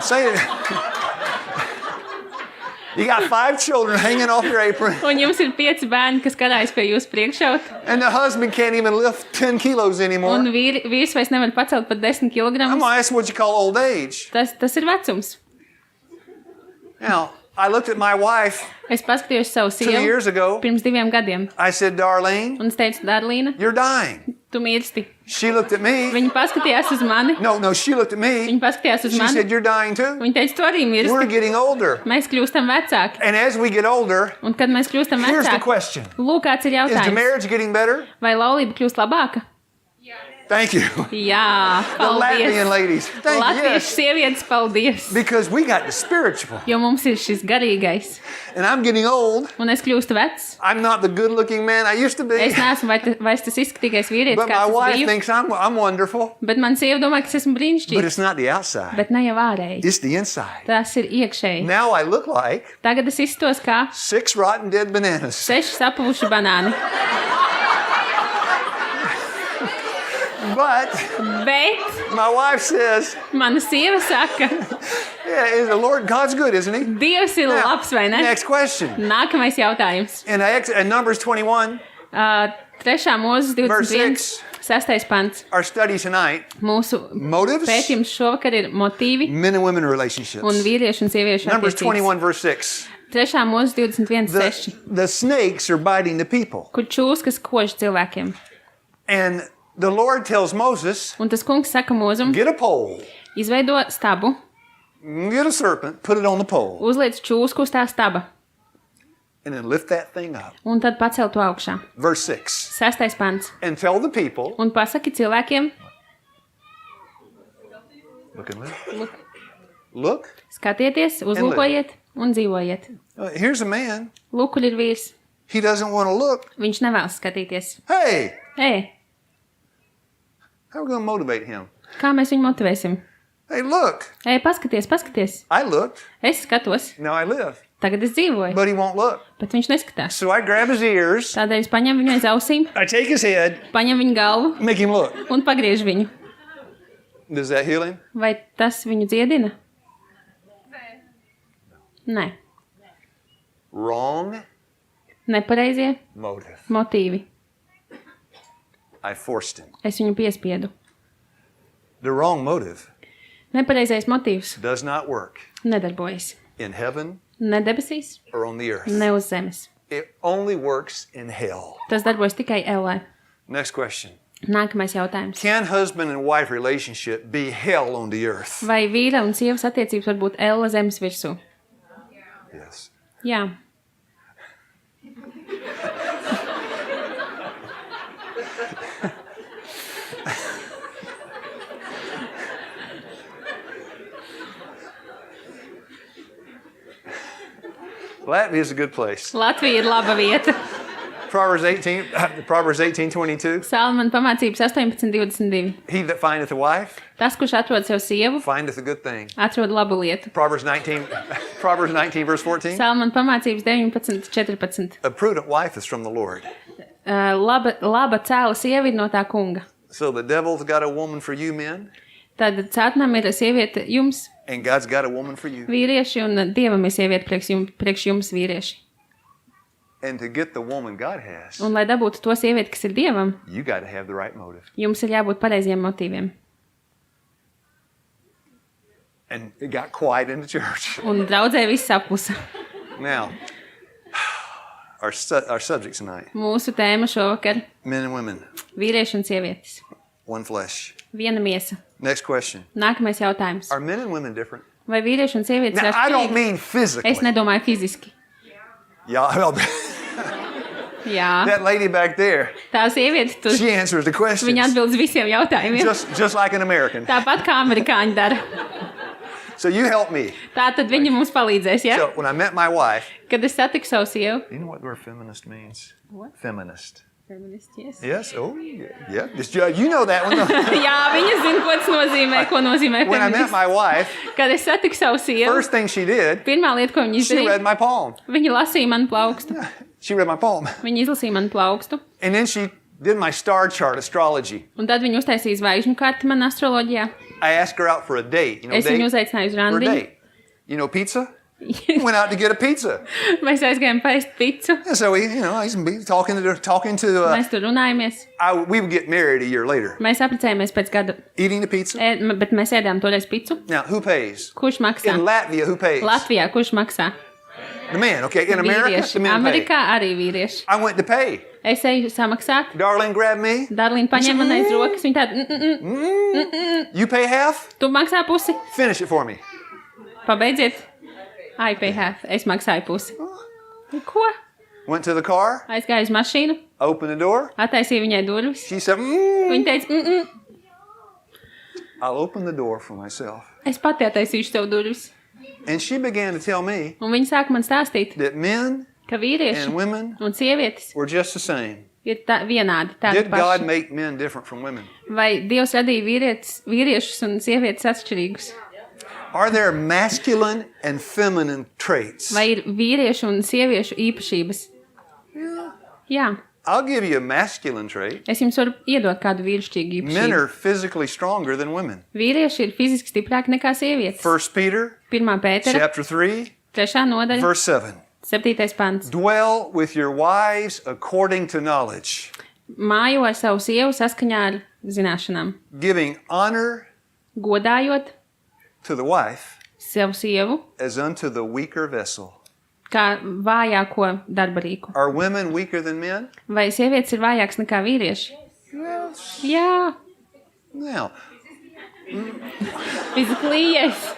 [SPEAKER 1] Say it. You got 5 children hanging off your apron.
[SPEAKER 2] un jums ir 5 bērni, kas karājas pie jūsu priekšaut,
[SPEAKER 1] And the husband can't even lift 10 kilos anymore.
[SPEAKER 2] un vīrs vairs nevar pacelt pat 10
[SPEAKER 1] I'm
[SPEAKER 2] kg.
[SPEAKER 1] going to ask what you call old age.
[SPEAKER 2] Tas ir vecums.
[SPEAKER 1] Now, I looked at my wife
[SPEAKER 2] Es paskatījos savu
[SPEAKER 1] 2
[SPEAKER 2] sievu
[SPEAKER 1] years ago.
[SPEAKER 2] pirms 2 gadiem,
[SPEAKER 1] I said, Darlene,
[SPEAKER 2] un es teicu, Darlīna,
[SPEAKER 1] you're dying.
[SPEAKER 2] tu mirsti.
[SPEAKER 1] She looked at me.
[SPEAKER 2] Viņa paskatījās uz mani,
[SPEAKER 1] No, she looked at me.
[SPEAKER 2] viņa paskatījās uz
[SPEAKER 1] She
[SPEAKER 2] mani,
[SPEAKER 1] said, you're dying too.
[SPEAKER 2] viņa teica, tu arī
[SPEAKER 1] We're
[SPEAKER 2] mirsti.
[SPEAKER 1] getting older.
[SPEAKER 2] Mēs kļūstam vecāki,
[SPEAKER 1] And as we get older,
[SPEAKER 2] un kad mēs kļūstam
[SPEAKER 1] here's the
[SPEAKER 2] vecāki,
[SPEAKER 1] question.
[SPEAKER 2] lūk, kāds ir
[SPEAKER 1] Is the
[SPEAKER 2] jautājums.
[SPEAKER 1] marriage getting better?
[SPEAKER 2] Vai laulība kļūst labāka?
[SPEAKER 1] Thank you.
[SPEAKER 2] Jā,
[SPEAKER 1] The Latvian
[SPEAKER 2] paldies.
[SPEAKER 1] ladies. Thank you.
[SPEAKER 2] Latviešu
[SPEAKER 1] Yes.
[SPEAKER 2] sievietes, paldies.
[SPEAKER 1] Because we got the spiritual.
[SPEAKER 2] Jo mums ir šis garīgais,
[SPEAKER 1] And I'm getting old.
[SPEAKER 2] un es kļūstu vecs.
[SPEAKER 1] I'm not the good looking man I used to be.
[SPEAKER 2] Es neesmu vairs tas izskatīgais vīrietis,
[SPEAKER 1] But my
[SPEAKER 2] kāds es
[SPEAKER 1] wife
[SPEAKER 2] biju.
[SPEAKER 1] thinks I'm wonderful.
[SPEAKER 2] Bet man sieva domā, ka es esmu
[SPEAKER 1] But
[SPEAKER 2] brīnišķīgs.
[SPEAKER 1] it's not the outside.
[SPEAKER 2] Bet ne jau ārēji.
[SPEAKER 1] It's the inside.
[SPEAKER 2] Tas ir iekšēji.
[SPEAKER 1] Now I look like
[SPEAKER 2] Tagad es izstos kā
[SPEAKER 1] 6 rotten dead bananas.
[SPEAKER 2] 6 sapuvuši banāni.
[SPEAKER 1] But
[SPEAKER 2] Bet
[SPEAKER 1] my wife says,
[SPEAKER 2] mana sieva saka,
[SPEAKER 1] yeah, is the Lord God's good, isn't he?
[SPEAKER 2] Dievs ir
[SPEAKER 1] Now,
[SPEAKER 2] labs, vai ne?
[SPEAKER 1] next question.
[SPEAKER 2] Nākamais jautājums.
[SPEAKER 1] In Numbers 21,
[SPEAKER 2] 3. mūzes
[SPEAKER 1] Verse
[SPEAKER 2] 21.
[SPEAKER 1] 6.
[SPEAKER 2] 6. pants.
[SPEAKER 1] our study tonight,
[SPEAKER 2] Mūsu
[SPEAKER 1] motives,
[SPEAKER 2] pētījums šovakar ir motīvi
[SPEAKER 1] men and women relationships.
[SPEAKER 2] un vīriešu un sieviešu
[SPEAKER 1] Numbers
[SPEAKER 2] attiecības.
[SPEAKER 1] 21, verse 6.
[SPEAKER 2] 3. mūzes 21. 6.
[SPEAKER 1] The snakes are biting the people.
[SPEAKER 2] Kur čūskas kož cilvēkiem.
[SPEAKER 1] And the Lord tells Moses,
[SPEAKER 2] Un tas kungs saka mūzum,
[SPEAKER 1] get a pole,
[SPEAKER 2] izveido stabu,
[SPEAKER 1] get a serpent, put it on the pole,
[SPEAKER 2] uzliec čūsku uz tā staba
[SPEAKER 1] and then lift that thing up.
[SPEAKER 2] un tad pacel to augšā.
[SPEAKER 1] Verse 6.
[SPEAKER 2] 6. pants.
[SPEAKER 1] And tell the people,
[SPEAKER 2] Un pasaki cilvēkiem,
[SPEAKER 1] look and live.
[SPEAKER 2] lūk,
[SPEAKER 1] Look,
[SPEAKER 2] skatieties, uzlūkojiet un dzīvojiet.
[SPEAKER 1] here's a man.
[SPEAKER 2] Lūk, kur ir vīrs.
[SPEAKER 1] He doesn't want to look.
[SPEAKER 2] Viņš nevēlas skatīties.
[SPEAKER 1] Hey,
[SPEAKER 2] Ej,
[SPEAKER 1] how are we going to motivate him?
[SPEAKER 2] kā mēs viņu motivēsim?
[SPEAKER 1] Hey, look,
[SPEAKER 2] Ej, paskaties, paskaties.
[SPEAKER 1] I looked.
[SPEAKER 2] Es skatos,
[SPEAKER 1] Now I live.
[SPEAKER 2] tagad es dzīvoju,
[SPEAKER 1] But he won't look.
[SPEAKER 2] bet viņš neskatās.
[SPEAKER 1] So I grab his ears,
[SPEAKER 2] Tādēļ es paņemu viņu aiz ausīm,
[SPEAKER 1] I take his head,
[SPEAKER 2] paņemu viņu galvu
[SPEAKER 1] make him look.
[SPEAKER 2] un pagriežu viņu.
[SPEAKER 1] Does that heal him?
[SPEAKER 2] Vai tas viņu dziedina? Nē.
[SPEAKER 1] Wrong
[SPEAKER 2] Nepareizie
[SPEAKER 1] motive.
[SPEAKER 2] motīvi.
[SPEAKER 1] I forced him.
[SPEAKER 2] Es viņu piespiedu.
[SPEAKER 1] The wrong motive
[SPEAKER 2] Nepareizais motīvs
[SPEAKER 1] does not work
[SPEAKER 2] nedarbojas.
[SPEAKER 1] in heaven
[SPEAKER 2] Ne debesīs,
[SPEAKER 1] or on the earth.
[SPEAKER 2] ne uz zemes.
[SPEAKER 1] It only works in hell.
[SPEAKER 2] Tas darbojas tikai ellē.
[SPEAKER 1] Next question.
[SPEAKER 2] Nākamais jautājums.
[SPEAKER 1] Can husband and wife relationship be hell on the earth?
[SPEAKER 2] Vai vīra un sievas attiecības var būt elle zemes virsū?
[SPEAKER 1] Yes.
[SPEAKER 2] Jā.
[SPEAKER 1] Latvia is a good place.
[SPEAKER 2] Latvija ir laba vieta.
[SPEAKER 1] Proverbs 18:22.
[SPEAKER 2] Salmana pamācības 18:22.
[SPEAKER 1] He that findeth a wife
[SPEAKER 2] Tas, kurš atrod sev sievu,
[SPEAKER 1] findeth a good thing.
[SPEAKER 2] atrod labu lietu.
[SPEAKER 1] Proverbs 19 verse 14.
[SPEAKER 2] Salmana pamācības 19:14.
[SPEAKER 1] A prudent wife is from the Lord.
[SPEAKER 2] Laba cēla sieva ir no tā kunga.
[SPEAKER 1] So the devil's got a woman for you men,
[SPEAKER 2] Tad cētnam ir sieviete jums,
[SPEAKER 1] and God's got a woman for you.
[SPEAKER 2] vīrieši, un Dievam ir sieviete priekš jums, vīrieši.
[SPEAKER 1] And to get the woman God has,
[SPEAKER 2] Un, lai dabūtu to sievieti, kas ir Dievam,
[SPEAKER 1] you got to have the right motive.
[SPEAKER 2] jums ir jābūt pareiziem motīviem.
[SPEAKER 1] And it got quiet in the church.
[SPEAKER 2] Un draudzē viss sapusa.
[SPEAKER 1] Now, our subject tonight,
[SPEAKER 2] Mūsu tēma šovakar
[SPEAKER 1] men and women,
[SPEAKER 2] - vīrieši un sievietes.
[SPEAKER 1] one flesh.
[SPEAKER 2] Viena miesa.
[SPEAKER 1] Next question.
[SPEAKER 2] Nākamais jautājums.
[SPEAKER 1] Are men and women different?
[SPEAKER 2] Vai vīrieši un sievietes
[SPEAKER 1] Now,
[SPEAKER 2] ir
[SPEAKER 1] I don't
[SPEAKER 2] atšķirīgi?
[SPEAKER 1] mean physically.
[SPEAKER 2] Es nedomāju fiziski.
[SPEAKER 1] Yeah,
[SPEAKER 2] Jā.
[SPEAKER 1] that lady back there,
[SPEAKER 2] Tā sieviete tur,
[SPEAKER 1] she answers the questions.
[SPEAKER 2] viņa atbild uz visiem jautājumiem.
[SPEAKER 1] Just like an American.
[SPEAKER 2] Tāpat kā amerikāņi dara.
[SPEAKER 1] So you help me.
[SPEAKER 2] Tā tad viņi mums palīdzēs, ja?
[SPEAKER 1] So when I met my wife,
[SPEAKER 2] Kad es satiku savu sievu.
[SPEAKER 1] you know what the word feminist means?
[SPEAKER 2] What?
[SPEAKER 1] Feminist.
[SPEAKER 2] Feminist, yes.
[SPEAKER 1] Yes. Oh, yeah. You know that one.
[SPEAKER 2] Jā, viņa zina, ko tas nozīmē, ko nozīmē
[SPEAKER 1] When I met
[SPEAKER 2] feminists.
[SPEAKER 1] my wife,
[SPEAKER 2] Kad es satiku savu sievu,
[SPEAKER 1] first thing she did,
[SPEAKER 2] pirmā lieta, ko viņa
[SPEAKER 1] she
[SPEAKER 2] izdarīja,
[SPEAKER 1] read my palm.
[SPEAKER 2] viņa lasīja manu plaukstu.
[SPEAKER 1] She read my palm.
[SPEAKER 2] Viņa izlasīja manu plaukstu,
[SPEAKER 1] And then she did my star chart astrology.
[SPEAKER 2] un tad viņa uztaisīja zvaigžņu karti man astroloģijā.
[SPEAKER 1] I asked her out for a date. You know,
[SPEAKER 2] Es viņu
[SPEAKER 1] date?
[SPEAKER 2] uzaicināju uz
[SPEAKER 1] For a
[SPEAKER 2] randiņu.
[SPEAKER 1] date. You know, pizza? Went out to get a pizza.
[SPEAKER 2] Mēs aizgājām paist picu.
[SPEAKER 1] And so we, I used to be talking to
[SPEAKER 2] Mēs tur runājamies.
[SPEAKER 1] we would get married a year later.
[SPEAKER 2] Mēs apprecējāmies pēc gada,
[SPEAKER 1] Eating the pizza.
[SPEAKER 2] bet mēs ēdām toreiz picu.
[SPEAKER 1] Now, who pays?
[SPEAKER 2] Kurš maksā?
[SPEAKER 1] In Latvia, who pays?
[SPEAKER 2] Latvijā, kurš maksā?
[SPEAKER 1] The man, okay. In America,
[SPEAKER 2] Vīrieši.
[SPEAKER 1] the men pay.
[SPEAKER 2] Amerikā arī vīrieši.
[SPEAKER 1] I went to pay.
[SPEAKER 2] Es eju samaksāt.
[SPEAKER 1] Darlene grabbed me.
[SPEAKER 2] Darlīna paņēma man aiz rokas. Viņa tāda,
[SPEAKER 1] You pay half?
[SPEAKER 2] tu maksā pusi.
[SPEAKER 1] Finish it for me.
[SPEAKER 2] Pabeidziet. I pay half. Es maksāju pusi. Ko?
[SPEAKER 1] Went to the car,
[SPEAKER 2] Aizgāju uz mašīnu,
[SPEAKER 1] opened the door.
[SPEAKER 2] attaisīju viņai durvis.
[SPEAKER 1] She said,
[SPEAKER 2] Viņa teica,
[SPEAKER 1] I'll open the door for myself.
[SPEAKER 2] es pati attaisīšu tev durvis.
[SPEAKER 1] And she began to tell me
[SPEAKER 2] Un viņa sāka man stāstīt,
[SPEAKER 1] that men
[SPEAKER 2] ka vīrieši
[SPEAKER 1] and women
[SPEAKER 2] un sievietes
[SPEAKER 1] were just the same.
[SPEAKER 2] ir vienādi, tādi
[SPEAKER 1] Did God
[SPEAKER 2] paši.
[SPEAKER 1] make men different from women?
[SPEAKER 2] Vai Dievs radīja vīriešus un sievietes atšķirīgus?
[SPEAKER 1] Are there masculine and feminine traits?
[SPEAKER 2] Vai ir vīriešu un sieviešu īpašības? Jā,
[SPEAKER 1] I'll give you a masculine trait.
[SPEAKER 2] es jums varu iedot kādu vīrišķīgu
[SPEAKER 1] Men
[SPEAKER 2] īpašību.
[SPEAKER 1] are physically stronger than women.
[SPEAKER 2] Vīrieši ir fiziski stiprāki nekā sievietes.
[SPEAKER 1] 1 Peter
[SPEAKER 2] 1. Pētera,
[SPEAKER 1] chapter 3,
[SPEAKER 2] 3. nodaļa,
[SPEAKER 1] verse 7.
[SPEAKER 2] 7. pants.
[SPEAKER 1] Dwell with your wives according to knowledge,
[SPEAKER 2] Mājo ar savu sievu saskaņā ar zināšanām.
[SPEAKER 1] giving honor
[SPEAKER 2] Godājot
[SPEAKER 1] to the wife
[SPEAKER 2] savu sievu
[SPEAKER 1] as unto the weaker vessel.
[SPEAKER 2] kā vājāko darbarīku.
[SPEAKER 1] Are women weaker than men?
[SPEAKER 2] Vai sievietes ir vājākas nekā vīrieši? Jā,
[SPEAKER 1] Now,
[SPEAKER 2] physically, yes.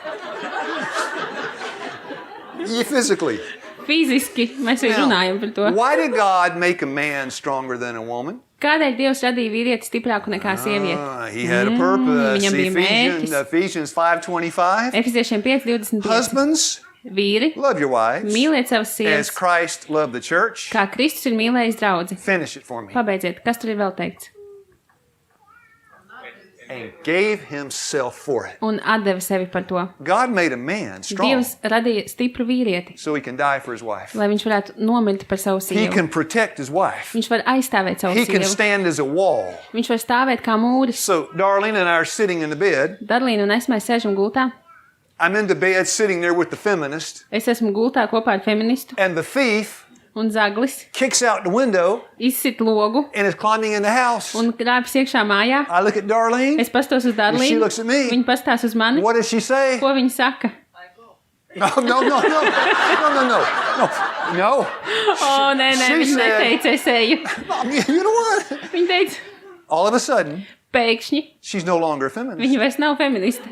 [SPEAKER 1] physically.
[SPEAKER 2] Fiziski mēs arī runājam par to.
[SPEAKER 1] Why did God make a man stronger than a woman?
[SPEAKER 2] Kādēļ Dievs radīja vīrieti stiprāku nekā sievieti?
[SPEAKER 1] He had a purpose.
[SPEAKER 2] viņam bija mērķis.
[SPEAKER 1] Ephesians 5:25.
[SPEAKER 2] Efeziešiem 5:25.
[SPEAKER 1] Husbands,
[SPEAKER 2] Vīri,
[SPEAKER 1] love your wives
[SPEAKER 2] mīliet savas
[SPEAKER 1] as
[SPEAKER 2] sievas,
[SPEAKER 1] Christ loved the church.
[SPEAKER 2] kā Kristus ir mīlējis draudzi.
[SPEAKER 1] Finish it for me.
[SPEAKER 2] Pabeidziet, kas tur ir vēl teikts?
[SPEAKER 1] And gave himself for it.
[SPEAKER 2] Un atdeva sevi par to.
[SPEAKER 1] God made a man strong
[SPEAKER 2] Dievs radīja stipru vīrieti,
[SPEAKER 1] so he can die for his wife.
[SPEAKER 2] lai viņš varētu nomirt par savu
[SPEAKER 1] He
[SPEAKER 2] sievu.
[SPEAKER 1] can protect his wife.
[SPEAKER 2] Viņš var aizstāvēt savu
[SPEAKER 1] He can
[SPEAKER 2] sievu.
[SPEAKER 1] stand as a wall.
[SPEAKER 2] Viņš var stāvēt kā mūris.
[SPEAKER 1] So Darlene and I are sitting in the bed.
[SPEAKER 2] Darlīna un es mēs sēžam gultā.
[SPEAKER 1] I'm in the bed sitting there with the feminist.
[SPEAKER 2] Es esmu gultā kopā ar feministu.
[SPEAKER 1] And the thief
[SPEAKER 2] Un zaglis
[SPEAKER 1] kicks out the window
[SPEAKER 2] izsit logu
[SPEAKER 1] and is climbing in the house.
[SPEAKER 2] un krāpjas iekšā mājā.
[SPEAKER 1] I look at Darlene.
[SPEAKER 2] Es pastos uz
[SPEAKER 1] And she
[SPEAKER 2] Darlīnu.
[SPEAKER 1] looks at me.
[SPEAKER 2] Viņa pastās uz mani.
[SPEAKER 1] What does she say?
[SPEAKER 2] Ko viņa saka?
[SPEAKER 1] No. No.
[SPEAKER 2] O, nē,
[SPEAKER 1] She
[SPEAKER 2] viņa
[SPEAKER 1] said-
[SPEAKER 2] neteica, es eju.
[SPEAKER 1] You know what?
[SPEAKER 2] Viņa teica,
[SPEAKER 1] All of a sudden,
[SPEAKER 2] pēkšņi
[SPEAKER 1] she's no longer a feminist.
[SPEAKER 2] viņa vairs nav feministe.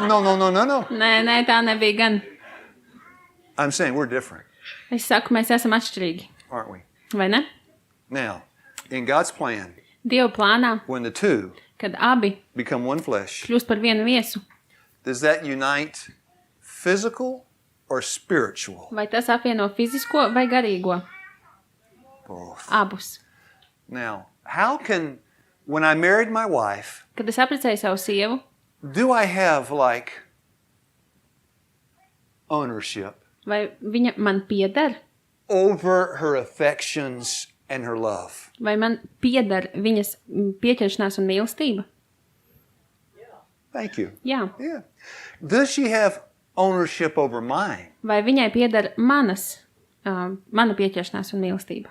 [SPEAKER 1] No.
[SPEAKER 2] Nē, tā nebija gan.
[SPEAKER 1] I'm saying we're different,
[SPEAKER 2] Es saku, mēs esam atšķirīgi.
[SPEAKER 1] aren't we?
[SPEAKER 2] Vai ne?
[SPEAKER 1] Now, in God's plan,
[SPEAKER 2] Dieva plānā,
[SPEAKER 1] when the two
[SPEAKER 2] kad abi
[SPEAKER 1] become one flesh,
[SPEAKER 2] kļūst par vienu viesu,
[SPEAKER 1] does that unite physical or spiritual?
[SPEAKER 2] vai tas apvieno fizisko vai garīgo?
[SPEAKER 1] Both.
[SPEAKER 2] Abus.
[SPEAKER 1] Now, how can, when I married my wife,
[SPEAKER 2] Kad es apprecēju savu sievu,
[SPEAKER 1] do I have like ownership
[SPEAKER 2] vai viņa man pieder,
[SPEAKER 1] over her affections and her love?
[SPEAKER 2] vai man pieder viņas pieķeršanās un mīlestība?
[SPEAKER 1] Thank you.
[SPEAKER 2] Jā.
[SPEAKER 1] Yeah. Does she have ownership over mine?
[SPEAKER 2] Vai viņai pieder mana pieķeršanās un mīlestība?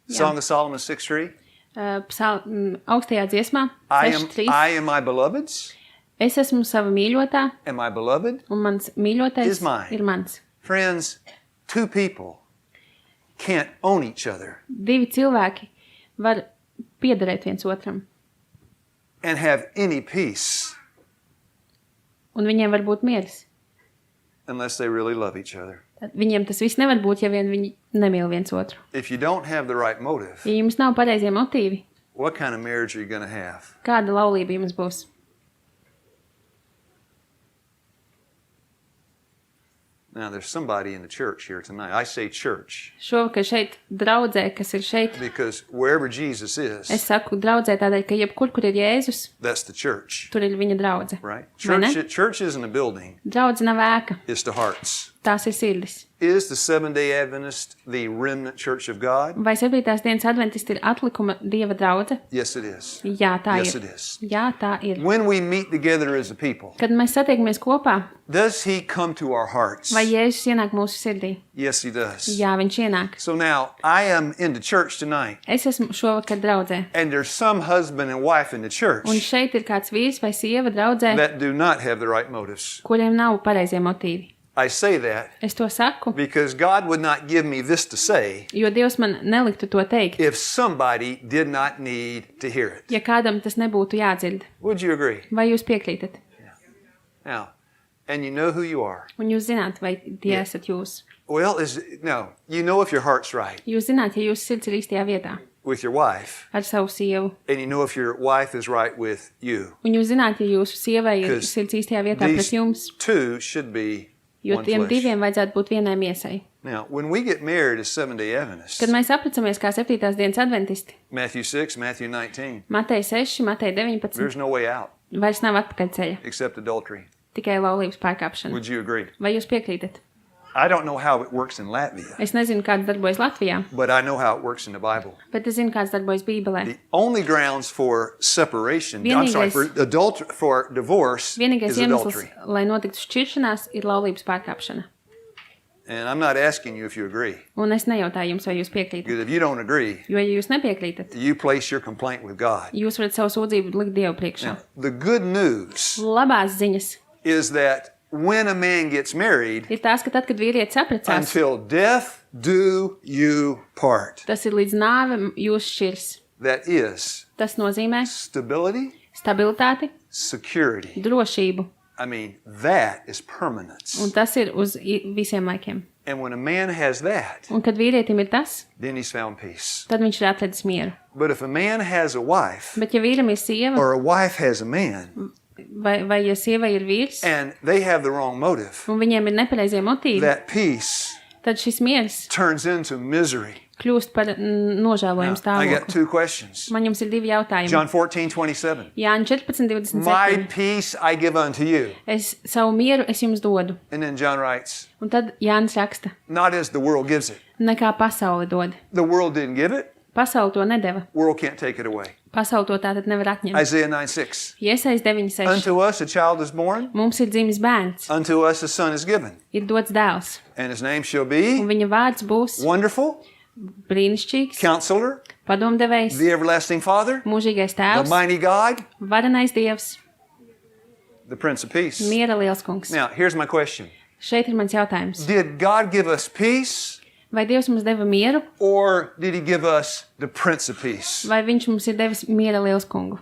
[SPEAKER 1] Song of Solomon 6:3.
[SPEAKER 2] Augstajā dziesmā,
[SPEAKER 1] I
[SPEAKER 2] 6.3.
[SPEAKER 1] am my beloved's,
[SPEAKER 2] Es esmu sava mīļotā,
[SPEAKER 1] and my beloved.
[SPEAKER 2] un mans mīļotais
[SPEAKER 1] Is mine.
[SPEAKER 2] ir mans.
[SPEAKER 1] Friends, two people can't own each other.
[SPEAKER 2] Divi cilvēki var piederēt viens otram.
[SPEAKER 1] and have any peace
[SPEAKER 2] Un viņiem var būt miers.
[SPEAKER 1] unless they really love each other.
[SPEAKER 2] Tad viņiem tas viss nevar būt, ja vien viņi nemīl viens otru.
[SPEAKER 1] If you don't have the right motive,
[SPEAKER 2] Ja jums nav pareizie motīvi,
[SPEAKER 1] what kind of marriage are you going to have?
[SPEAKER 2] kāda laulība jums būs?
[SPEAKER 1] Now, there's somebody in the church here tonight. I say church
[SPEAKER 2] Šovakar šeit draudzē, kas ir šeit,
[SPEAKER 1] because wherever Jesus is,
[SPEAKER 2] es saku draudzē tādēļ, ka jebkur, kur ir Jēzus,
[SPEAKER 1] that's the church,
[SPEAKER 2] tur ir viņa draudze.
[SPEAKER 1] right?
[SPEAKER 2] Vai ne?
[SPEAKER 1] Church isn't a building,
[SPEAKER 2] Draudze nav ēka,
[SPEAKER 1] it's the hearts.
[SPEAKER 2] tās ir sirdis.
[SPEAKER 1] Is the Seventh-day Adventist the remnant church of God?
[SPEAKER 2] Vai 7. dienas adventisti ir atlikuma Dieva draudze?
[SPEAKER 1] Yes, it is.
[SPEAKER 2] Jā, tā
[SPEAKER 1] Yes,
[SPEAKER 2] ir.
[SPEAKER 1] it is.
[SPEAKER 2] Jā, tā ir.
[SPEAKER 1] When we meet together as a people,
[SPEAKER 2] Kad mēs satiekamies kopā,
[SPEAKER 1] does he come to our hearts?
[SPEAKER 2] vai Jēzus ienāk mūsu sirdī?
[SPEAKER 1] Yes, he does.
[SPEAKER 2] Jā, viņš ienāk.
[SPEAKER 1] So now, I am in the church tonight,
[SPEAKER 2] Es esmu šovakar draudzē.
[SPEAKER 1] and there's some husband and wife in the church
[SPEAKER 2] Un šeit ir kāds vīrs vai sieva draudzē,
[SPEAKER 1] that do not have the right motives.
[SPEAKER 2] kuriem nav pareizie motīvi.
[SPEAKER 1] I say that
[SPEAKER 2] Es to saku,
[SPEAKER 1] because God would not give me this to say
[SPEAKER 2] jo Dievs man neliktu to teikt,
[SPEAKER 1] if somebody did not need to hear it.
[SPEAKER 2] ja kādam tas nebūtu jādzird.
[SPEAKER 1] Would you agree?
[SPEAKER 2] Vai jūs piekrītat?
[SPEAKER 1] Now, and you know who you are.
[SPEAKER 2] Un jūs zināt, vai tie esat jūs.
[SPEAKER 1] Well, no, you know if your heart's right
[SPEAKER 2] Jūs zināt, ja jūsu sirds ir īstajā vietā
[SPEAKER 1] with your wife,
[SPEAKER 2] ar savu sievu.
[SPEAKER 1] and you know if your wife is right with you.
[SPEAKER 2] Un jūs zināt, ja jūsu sievai ir
[SPEAKER 1] 'Cause
[SPEAKER 2] sirds īstajā vietā pret
[SPEAKER 1] These
[SPEAKER 2] jums,
[SPEAKER 1] two should be
[SPEAKER 2] jo
[SPEAKER 1] one
[SPEAKER 2] tiem
[SPEAKER 1] flesh.
[SPEAKER 2] diviem vajadzētu būt vienai miesai.
[SPEAKER 1] Now, when we get married as Seventh-day Adventists,
[SPEAKER 2] Kad mēs apracamies kā 7. dienas adventisti,
[SPEAKER 1] Matthew 6, Matthew 19,
[SPEAKER 2] Matei 6, Matei 19,
[SPEAKER 1] there's no way out
[SPEAKER 2] vairs nav atpakaļceļa,
[SPEAKER 1] except adultery.
[SPEAKER 2] tikai laulības pārkāpšana.
[SPEAKER 1] Would you agree?
[SPEAKER 2] Vai jūs piekrītat?
[SPEAKER 1] I don't know how it works in Latvia,
[SPEAKER 2] Es nezinu, kāds darbojas Latvijā,
[SPEAKER 1] but I know how it works in the Bible.
[SPEAKER 2] bet es zinu, kāds darbojas Bībelē.
[SPEAKER 1] The only grounds for separation,
[SPEAKER 2] Vienīgais-
[SPEAKER 1] for divorce
[SPEAKER 2] Vienīgais
[SPEAKER 1] is
[SPEAKER 2] iemesls,
[SPEAKER 1] adultery.
[SPEAKER 2] lai notiktu šķiršanās, ir laulības pārkāpšana.
[SPEAKER 1] And I'm not asking you if you agree,
[SPEAKER 2] Un es nejautāju jums, vai jūs piekrītat.
[SPEAKER 1] because if you don't agree,
[SPEAKER 2] Jo, ja jūs nepiekrītat,
[SPEAKER 1] you place your complaint with God.
[SPEAKER 2] jūs varat savu sūdzību likt Dievu priekšā.
[SPEAKER 1] Now, the good news
[SPEAKER 2] Labās ziņas
[SPEAKER 1] is that when a man gets married,
[SPEAKER 2] ir tās, ka tad, kad vīrietis apprecās,
[SPEAKER 1] until death do you part.
[SPEAKER 2] tas ir līdz nāve jūs šķirs.
[SPEAKER 1] That is
[SPEAKER 2] Tas nozīmē
[SPEAKER 1] stability,
[SPEAKER 2] stabilitāti,
[SPEAKER 1] security.
[SPEAKER 2] drošību,
[SPEAKER 1] I mean, that is permanence.
[SPEAKER 2] un tas ir uz visiem laikiem.
[SPEAKER 1] And when a man has that,
[SPEAKER 2] Un kad vīrietim ir tas,
[SPEAKER 1] then he's found peace.
[SPEAKER 2] tad viņš ir atradis mieru.
[SPEAKER 1] But if a man has a wife,
[SPEAKER 2] Bet ja vīram ir sieva,
[SPEAKER 1] or a wife has a man,
[SPEAKER 2] vai ja sievai ir vīrs,
[SPEAKER 1] and they have the wrong motive,
[SPEAKER 2] un viņiem ir nepareizie motīvi,
[SPEAKER 1] that peace
[SPEAKER 2] tad šis miers
[SPEAKER 1] turns into misery.
[SPEAKER 2] kļūst par nožēlojumu
[SPEAKER 1] I got
[SPEAKER 2] stāvokli.
[SPEAKER 1] two questions.
[SPEAKER 2] Man jums ir divi jautājumi.
[SPEAKER 1] John 14:27.
[SPEAKER 2] Jāņa 14,
[SPEAKER 1] My
[SPEAKER 2] 27.
[SPEAKER 1] peace I give unto you.
[SPEAKER 2] Es savu mieru es jums dodu.
[SPEAKER 1] And then John writes,
[SPEAKER 2] Un tad Jānis raksta,
[SPEAKER 1] not as the world gives it.
[SPEAKER 2] nekā pasauli dod.
[SPEAKER 1] The world didn't give it.
[SPEAKER 2] Pasauli to nedeva.
[SPEAKER 1] World can't take it away.
[SPEAKER 2] Pasauli to tātad nevar atņemt.
[SPEAKER 1] Isaiah 9:6.
[SPEAKER 2] Iesais 9.6.
[SPEAKER 1] Unto us a child is born,
[SPEAKER 2] Mums ir dzimis bērns,
[SPEAKER 1] unto us a son is given,
[SPEAKER 2] ir dots dēls,
[SPEAKER 1] and his name shall
[SPEAKER 2] un
[SPEAKER 1] be
[SPEAKER 2] viņa vārds būs
[SPEAKER 1] Wonderful,
[SPEAKER 2] brīnišķīgs,
[SPEAKER 1] Counselor,
[SPEAKER 2] padomdevējs,
[SPEAKER 1] the Everlasting Father,
[SPEAKER 2] mūžīgais
[SPEAKER 1] the
[SPEAKER 2] tēvs,
[SPEAKER 1] Mighty God,
[SPEAKER 2] varenais dievs,
[SPEAKER 1] the Prince of Peace.
[SPEAKER 2] miera liels kungs.
[SPEAKER 1] Now, here's my question.
[SPEAKER 2] Šeit ir mans jautājums.
[SPEAKER 1] Did God give us peace,
[SPEAKER 2] Vai Dievs mums deva mieru,
[SPEAKER 1] or did he give us the Prince of Peace?
[SPEAKER 2] vai viņš mums ir devis miera liels kungu?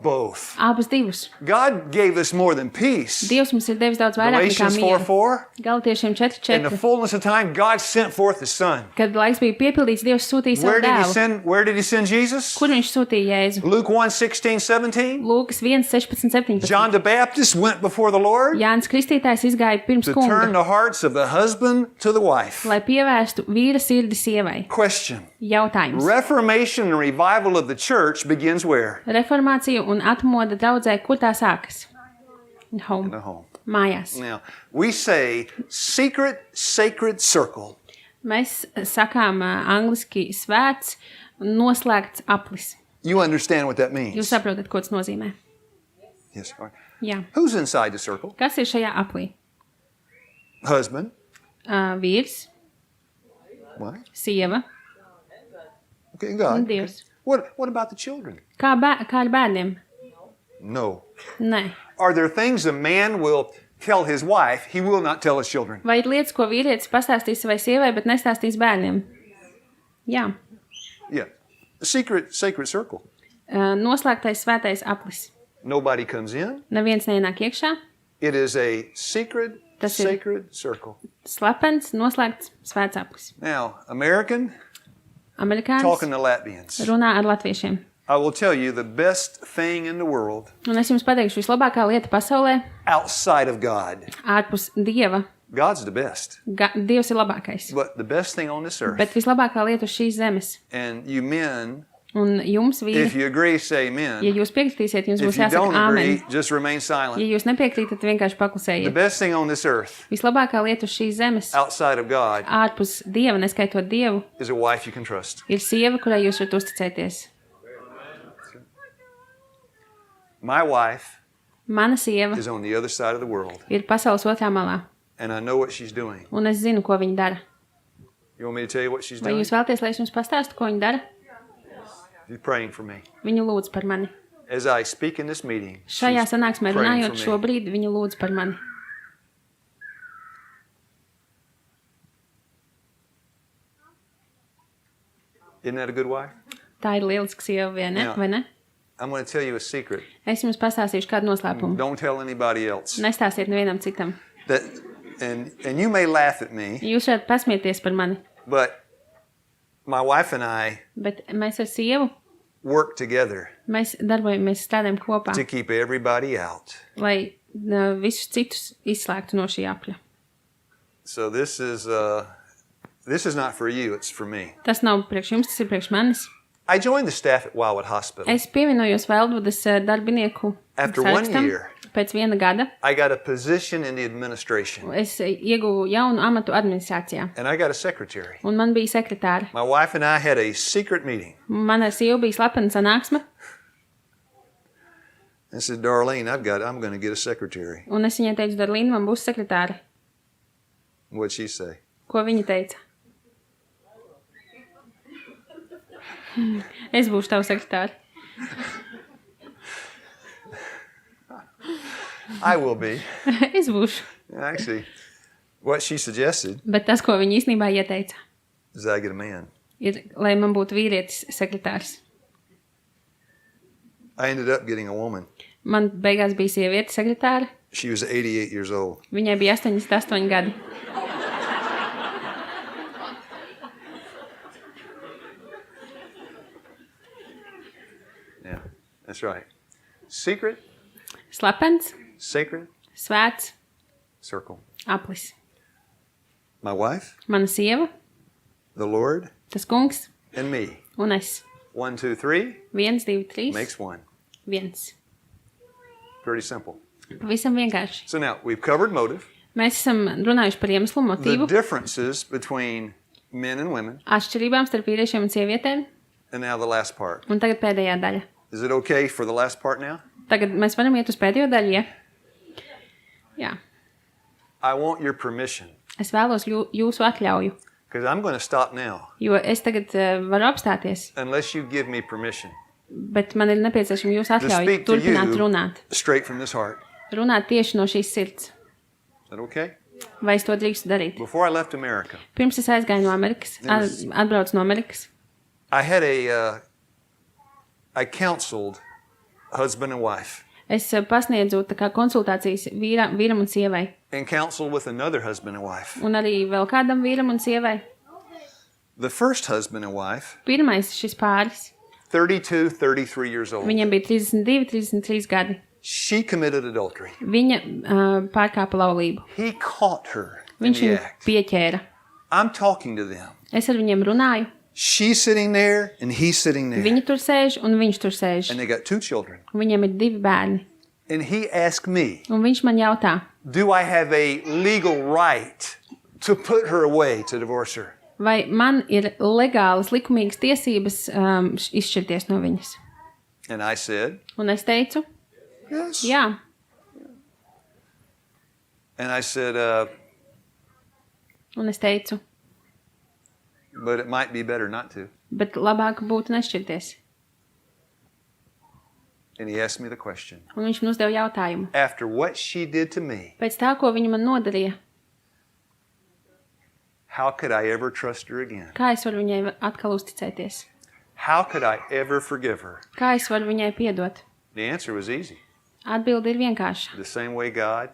[SPEAKER 1] Both.
[SPEAKER 2] Abus divus.
[SPEAKER 1] God gave us more than peace.
[SPEAKER 2] Dievs mums ir devis daudz vairāk nekā
[SPEAKER 1] Galatians
[SPEAKER 2] mieru.
[SPEAKER 1] 4:4.
[SPEAKER 2] Galatiešiem
[SPEAKER 1] In the
[SPEAKER 2] 4.4.
[SPEAKER 1] fullness of time, God sent forth His Son.
[SPEAKER 2] Kad laiks bija piepildīts, Dievs sūtīja savu dēlu.
[SPEAKER 1] Where did He send Jesus?
[SPEAKER 2] Kur viņš sūtīja Jēzu?
[SPEAKER 1] Luke 1:16-17.
[SPEAKER 2] Lūkas 1.16.17.
[SPEAKER 1] John the Baptist went before the Lord
[SPEAKER 2] Jānis Kristītājs izgāja pirms
[SPEAKER 1] to turn
[SPEAKER 2] kunga,
[SPEAKER 1] the hearts of the husband to the wife.
[SPEAKER 2] lai pievērstu vīra sirdi sievai.
[SPEAKER 1] Question.
[SPEAKER 2] Jautājums.
[SPEAKER 1] Reformation and revival of the church begins where?
[SPEAKER 2] Reformācija un atmoda draudzē, kur tā sākas? Home.
[SPEAKER 1] In the home.
[SPEAKER 2] Mājās.
[SPEAKER 1] Now, we say secret, sacred circle.
[SPEAKER 2] Mēs sakām angliski svēts, noslēgts aplis.
[SPEAKER 1] You understand what that means?
[SPEAKER 2] Jūs saprotat, ko tas nozīmē?
[SPEAKER 1] Yes. All right.
[SPEAKER 2] Jā.
[SPEAKER 1] Who's inside the circle?
[SPEAKER 2] Kas ir šajā aplī?
[SPEAKER 1] Husband,
[SPEAKER 2] Vīrs,
[SPEAKER 1] wife.
[SPEAKER 2] sieva
[SPEAKER 1] Okay,
[SPEAKER 2] un
[SPEAKER 1] God.
[SPEAKER 2] Dievs.
[SPEAKER 1] What about the children?
[SPEAKER 2] Kā ar bērniem?
[SPEAKER 1] No.
[SPEAKER 2] Nē.
[SPEAKER 1] Are there things a man will tell his wife he will not tell his children?
[SPEAKER 2] Vai ir lietas, ko vīrietis pastāstīs savai sievai, bet nestāstīs bērniem? Jā.
[SPEAKER 1] Yeah. The sacred circle.
[SPEAKER 2] Noslēgtais svētais aplis.
[SPEAKER 1] Nobody comes in.
[SPEAKER 2] Neviens neienāk iekšā.
[SPEAKER 1] It is a secret,
[SPEAKER 2] Tas ir
[SPEAKER 1] sacred circle.
[SPEAKER 2] Slepens, noslēgts svēts aplis.
[SPEAKER 1] Now, American,
[SPEAKER 2] Amerikānis
[SPEAKER 1] talking to Latvians.
[SPEAKER 2] runā ar latviešiem.
[SPEAKER 1] I will tell you the best thing in the world
[SPEAKER 2] Un es jums pateikšu, vislabākā lieta pasaulē
[SPEAKER 1] outside of God.
[SPEAKER 2] ārpus Dieva.
[SPEAKER 1] God's the best.
[SPEAKER 2] Dievs ir labākais.
[SPEAKER 1] But the best thing on this earth.
[SPEAKER 2] Bet vislabākā lieta uz šīs zemes.
[SPEAKER 1] And you men,
[SPEAKER 2] Un jums, vīri,
[SPEAKER 1] if you agree, say amen.
[SPEAKER 2] ja jūs piekritīsiet, jums
[SPEAKER 1] If
[SPEAKER 2] būs
[SPEAKER 1] you
[SPEAKER 2] jāsaka
[SPEAKER 1] don't agree,
[SPEAKER 2] āmen.
[SPEAKER 1] just remain
[SPEAKER 2] Ja
[SPEAKER 1] silent.
[SPEAKER 2] jūs nepiekrītat, vienkārši
[SPEAKER 1] The
[SPEAKER 2] paklusējiet.
[SPEAKER 1] best thing on this earth
[SPEAKER 2] Vislabākā lieta uz šīs zemes,
[SPEAKER 1] outside of God
[SPEAKER 2] ārpus Dieva, neskaitot Dievu,
[SPEAKER 1] is a wife you can trust.
[SPEAKER 2] ir sieva, kurai jūs varat uzticēties.
[SPEAKER 1] My wife
[SPEAKER 2] Mana sieva
[SPEAKER 1] is on the other side of the world,
[SPEAKER 2] ir pasaules otrā malā,
[SPEAKER 1] and I know what she's doing.
[SPEAKER 2] un es zinu, ko viņa dara.
[SPEAKER 1] You want me to tell you what she's
[SPEAKER 2] Vai
[SPEAKER 1] doing?
[SPEAKER 2] jūs vēlaties, lai es jums pastāstu, ko viņa dara?
[SPEAKER 1] She's praying for me.
[SPEAKER 2] Viņa lūdz par mani.
[SPEAKER 1] As I speak in this meeting,
[SPEAKER 2] Šajā
[SPEAKER 1] she's
[SPEAKER 2] sanāksmē
[SPEAKER 1] praying
[SPEAKER 2] runājot
[SPEAKER 1] for me.
[SPEAKER 2] šobrīd, viņa lūdz par mani.
[SPEAKER 1] Isn't that a good wife?
[SPEAKER 2] Tā ir lieliska sieva, vai ne?
[SPEAKER 1] Jā.
[SPEAKER 2] Vai ne?
[SPEAKER 1] I'm going to tell you a secret.
[SPEAKER 2] Es jums pastāstīšu kādu noslēpumu.
[SPEAKER 1] Don't tell anybody else.
[SPEAKER 2] Nestāstiet nevienam citam.
[SPEAKER 1] That, and you may laugh at me,
[SPEAKER 2] Jūs varat pasmieties par mani,
[SPEAKER 1] but my wife and I
[SPEAKER 2] bet mēs ar sievu,
[SPEAKER 1] work together
[SPEAKER 2] mēs darbojamies, strādājam kopā,
[SPEAKER 1] to keep everybody out.
[SPEAKER 2] lai visus citus izslēgtu no šī apļa.
[SPEAKER 1] So this is not for you, it's for me.
[SPEAKER 2] Tas nav priekš jums, tas ir priekš manis.
[SPEAKER 1] I joined the staff at Wildwood Hospital.
[SPEAKER 2] Es pievienojos Veldvudas darbinieku
[SPEAKER 1] After 1
[SPEAKER 2] sarakstam.
[SPEAKER 1] year,
[SPEAKER 2] Pēc 1 gada
[SPEAKER 1] I got a position in the administration,
[SPEAKER 2] es ieguvu jaunu amatu administrācijā,
[SPEAKER 1] and I got a secretary.
[SPEAKER 2] un man bija sekretāra.
[SPEAKER 1] My wife and I had a secret meeting.
[SPEAKER 2] Man ar sievu bija slepena sanāksme,
[SPEAKER 1] I said, Darlene, I'm going to get a secretary.
[SPEAKER 2] un es viņai teicu, Darlīna, man būs sekretāra.
[SPEAKER 1] What'd she say?
[SPEAKER 2] Ko viņa teica? Es būšu tava sekretāra.
[SPEAKER 1] I will be.
[SPEAKER 2] Es būšu.
[SPEAKER 1] Actually, what she suggested
[SPEAKER 2] Bet tas, ko viņa īstenībā ieteica,
[SPEAKER 1] is that I get a man.
[SPEAKER 2] ir, lai man būtu vīrietis sekretārs.
[SPEAKER 1] I ended up getting a woman.
[SPEAKER 2] Man beigās bija sieviete sekretāra.
[SPEAKER 1] She was 88 years old.
[SPEAKER 2] Viņai bija 88 gadi.
[SPEAKER 1] Yeah, that's right. Secret,
[SPEAKER 2] Slepens,
[SPEAKER 1] sacred
[SPEAKER 2] svēts,
[SPEAKER 1] circle.
[SPEAKER 2] aplis.
[SPEAKER 1] My wife,
[SPEAKER 2] Mana sieva,
[SPEAKER 1] the Lord,
[SPEAKER 2] tas kungs
[SPEAKER 1] and me.
[SPEAKER 2] un es.
[SPEAKER 1] 1, 2, 3
[SPEAKER 2] 1, 2, 3,
[SPEAKER 1] makes 1.
[SPEAKER 2] 1.
[SPEAKER 1] Pretty simple.
[SPEAKER 2] Pavisam vienkārši.
[SPEAKER 1] So now we've covered motive,
[SPEAKER 2] Mēs esam runājuši par iemeslu,
[SPEAKER 1] the
[SPEAKER 2] motīvu,
[SPEAKER 1] differences between men and women,
[SPEAKER 2] atšķirībām starp vīriešiem un sievietēm,
[SPEAKER 1] and now the last part.
[SPEAKER 2] un tagad pēdējā daļa.
[SPEAKER 1] Is it okay for the last part now?
[SPEAKER 2] Tagad mēs varam iet uz pēdējo daļu, ja? Jā.
[SPEAKER 1] I want your permission,
[SPEAKER 2] Es vēlos jūsu atļauju,
[SPEAKER 1] because I'm going to stop now
[SPEAKER 2] jo es tagad varu apstāties,
[SPEAKER 1] unless you give me permission.
[SPEAKER 2] bet man ir nepieciešama jūsu
[SPEAKER 1] To
[SPEAKER 2] atļauja
[SPEAKER 1] speak to
[SPEAKER 2] turpināt
[SPEAKER 1] you
[SPEAKER 2] runāt.
[SPEAKER 1] straight from this heart.
[SPEAKER 2] Runāt tieši no šīs sirds.
[SPEAKER 1] Is that okay?
[SPEAKER 2] Vai es to drīkstu darīt?
[SPEAKER 1] Before I left America,
[SPEAKER 2] Pirms es aizgāju no Amerikas, atbraucu no Amerikas,
[SPEAKER 1] I counseled husband and wife,
[SPEAKER 2] es pasniedzu tā kā konsultācijas vīram un sievai,
[SPEAKER 1] and counseled with another husband and wife.
[SPEAKER 2] un arī vēl kādam vīram un sievai.
[SPEAKER 1] The first husband and wife,
[SPEAKER 2] Pirmais šis pāris,
[SPEAKER 1] 32, 33 years old,
[SPEAKER 2] viņam bija 32, 33 gadi.
[SPEAKER 1] she committed adultery.
[SPEAKER 2] Viņa pārkāpa laulību.
[SPEAKER 1] He caught her in
[SPEAKER 2] Viņš
[SPEAKER 1] the
[SPEAKER 2] viņu
[SPEAKER 1] act.
[SPEAKER 2] pieķēra.
[SPEAKER 1] I'm talking to them.
[SPEAKER 2] Es ar viņiem runāju.
[SPEAKER 1] She's sitting there and he's sitting there.
[SPEAKER 2] Viņi tur sēž un viņš tur sēž.
[SPEAKER 1] And they got 2 children.
[SPEAKER 2] Viņiem ir 2 bērni.
[SPEAKER 1] And he asked me,
[SPEAKER 2] Un viņš man jautā,
[SPEAKER 1] do I have a legal right to put her away, to divorce her?
[SPEAKER 2] vai man ir legālas, likumīgas tiesības izšķirties no viņas.
[SPEAKER 1] And I said,
[SPEAKER 2] Un es teicu,
[SPEAKER 1] yes.
[SPEAKER 2] jā.
[SPEAKER 1] And I said,
[SPEAKER 2] Un es teicu,
[SPEAKER 1] but it might be better not to.
[SPEAKER 2] bet labāk būtu nešķirties.
[SPEAKER 1] And he asked me the question.
[SPEAKER 2] Un viņš man uzdeva jautājumu.
[SPEAKER 1] After what she did to me,
[SPEAKER 2] Pēc tā, ko viņa man nodarīja,
[SPEAKER 1] how could I ever trust her again?
[SPEAKER 2] kā es varu viņai atkal uzticēties?
[SPEAKER 1] How could I ever forgive her?
[SPEAKER 2] Kā es varu viņai piedot?
[SPEAKER 1] The answer was easy.
[SPEAKER 2] Atbilde ir vienkārša.
[SPEAKER 1] The same way God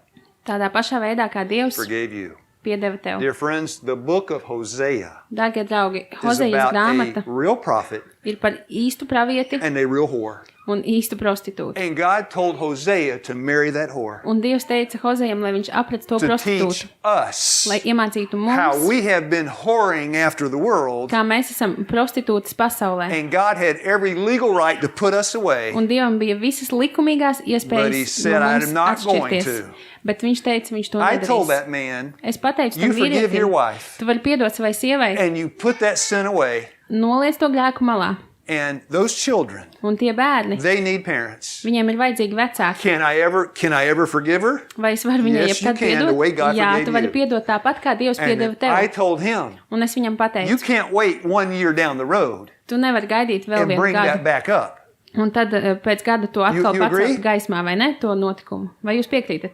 [SPEAKER 2] Tādā pašā veidā, kā Dievs
[SPEAKER 1] forgave you.
[SPEAKER 2] piedeva tev.
[SPEAKER 1] Dear friends, the book of Hosea
[SPEAKER 2] Dārgie draugi,
[SPEAKER 1] is
[SPEAKER 2] Hozejas
[SPEAKER 1] about
[SPEAKER 2] grāmata
[SPEAKER 1] a real prophet
[SPEAKER 2] ir par īstu pravieti
[SPEAKER 1] and a real whore.
[SPEAKER 2] un īstu prostitūtu.
[SPEAKER 1] And God told Hosea to marry that whore.
[SPEAKER 2] Un Dievs teica Hozejam, lai viņš aprec to
[SPEAKER 1] To
[SPEAKER 2] prostitūtu,
[SPEAKER 1] teach us
[SPEAKER 2] lai iemācītu
[SPEAKER 1] how
[SPEAKER 2] mums,
[SPEAKER 1] we have been whoring after the world.
[SPEAKER 2] kā mēs esam prostitūtas pasaulē.
[SPEAKER 1] And God had every legal right to put us away.
[SPEAKER 2] Un Dievam bija visas likumīgās
[SPEAKER 1] But he
[SPEAKER 2] iespējas
[SPEAKER 1] said,
[SPEAKER 2] no
[SPEAKER 1] "I
[SPEAKER 2] mums
[SPEAKER 1] am not going
[SPEAKER 2] atšķirties.
[SPEAKER 1] to."
[SPEAKER 2] Bet viņš teica, viņš to
[SPEAKER 1] I told
[SPEAKER 2] nedarīs.
[SPEAKER 1] that man,
[SPEAKER 2] Es pateicu
[SPEAKER 1] "You
[SPEAKER 2] tam
[SPEAKER 1] forgive your
[SPEAKER 2] vīrietim,
[SPEAKER 1] wife
[SPEAKER 2] tu vari piedot savai sievai,
[SPEAKER 1] and you put that sin away.
[SPEAKER 2] noliec to grēku malā.
[SPEAKER 1] And those children,
[SPEAKER 2] Un tie bērni,
[SPEAKER 1] they need parents.
[SPEAKER 2] viņiem ir vajadzīgi vecāki.
[SPEAKER 1] Can I ever forgive her?"
[SPEAKER 2] Vai es varu viņai
[SPEAKER 1] Yes, you
[SPEAKER 2] jebkad
[SPEAKER 1] can, the way
[SPEAKER 2] piedot?
[SPEAKER 1] God
[SPEAKER 2] Jā,
[SPEAKER 1] forgave
[SPEAKER 2] tu vari
[SPEAKER 1] you.
[SPEAKER 2] piedot tāpat, kā Dievs piedeva
[SPEAKER 1] And I
[SPEAKER 2] tev.
[SPEAKER 1] told him,
[SPEAKER 2] Un es viņam
[SPEAKER 1] "You
[SPEAKER 2] pateicu,
[SPEAKER 1] can't wait 1 year down the road
[SPEAKER 2] tu nevari gaidīt vēl
[SPEAKER 1] and
[SPEAKER 2] vienu
[SPEAKER 1] bring that
[SPEAKER 2] gadu.
[SPEAKER 1] back up."
[SPEAKER 2] Un tad pēc gada to atkal
[SPEAKER 1] You agree?
[SPEAKER 2] pacelt gaismā, vai ne, to notikumu. Vai jūs piekrītat?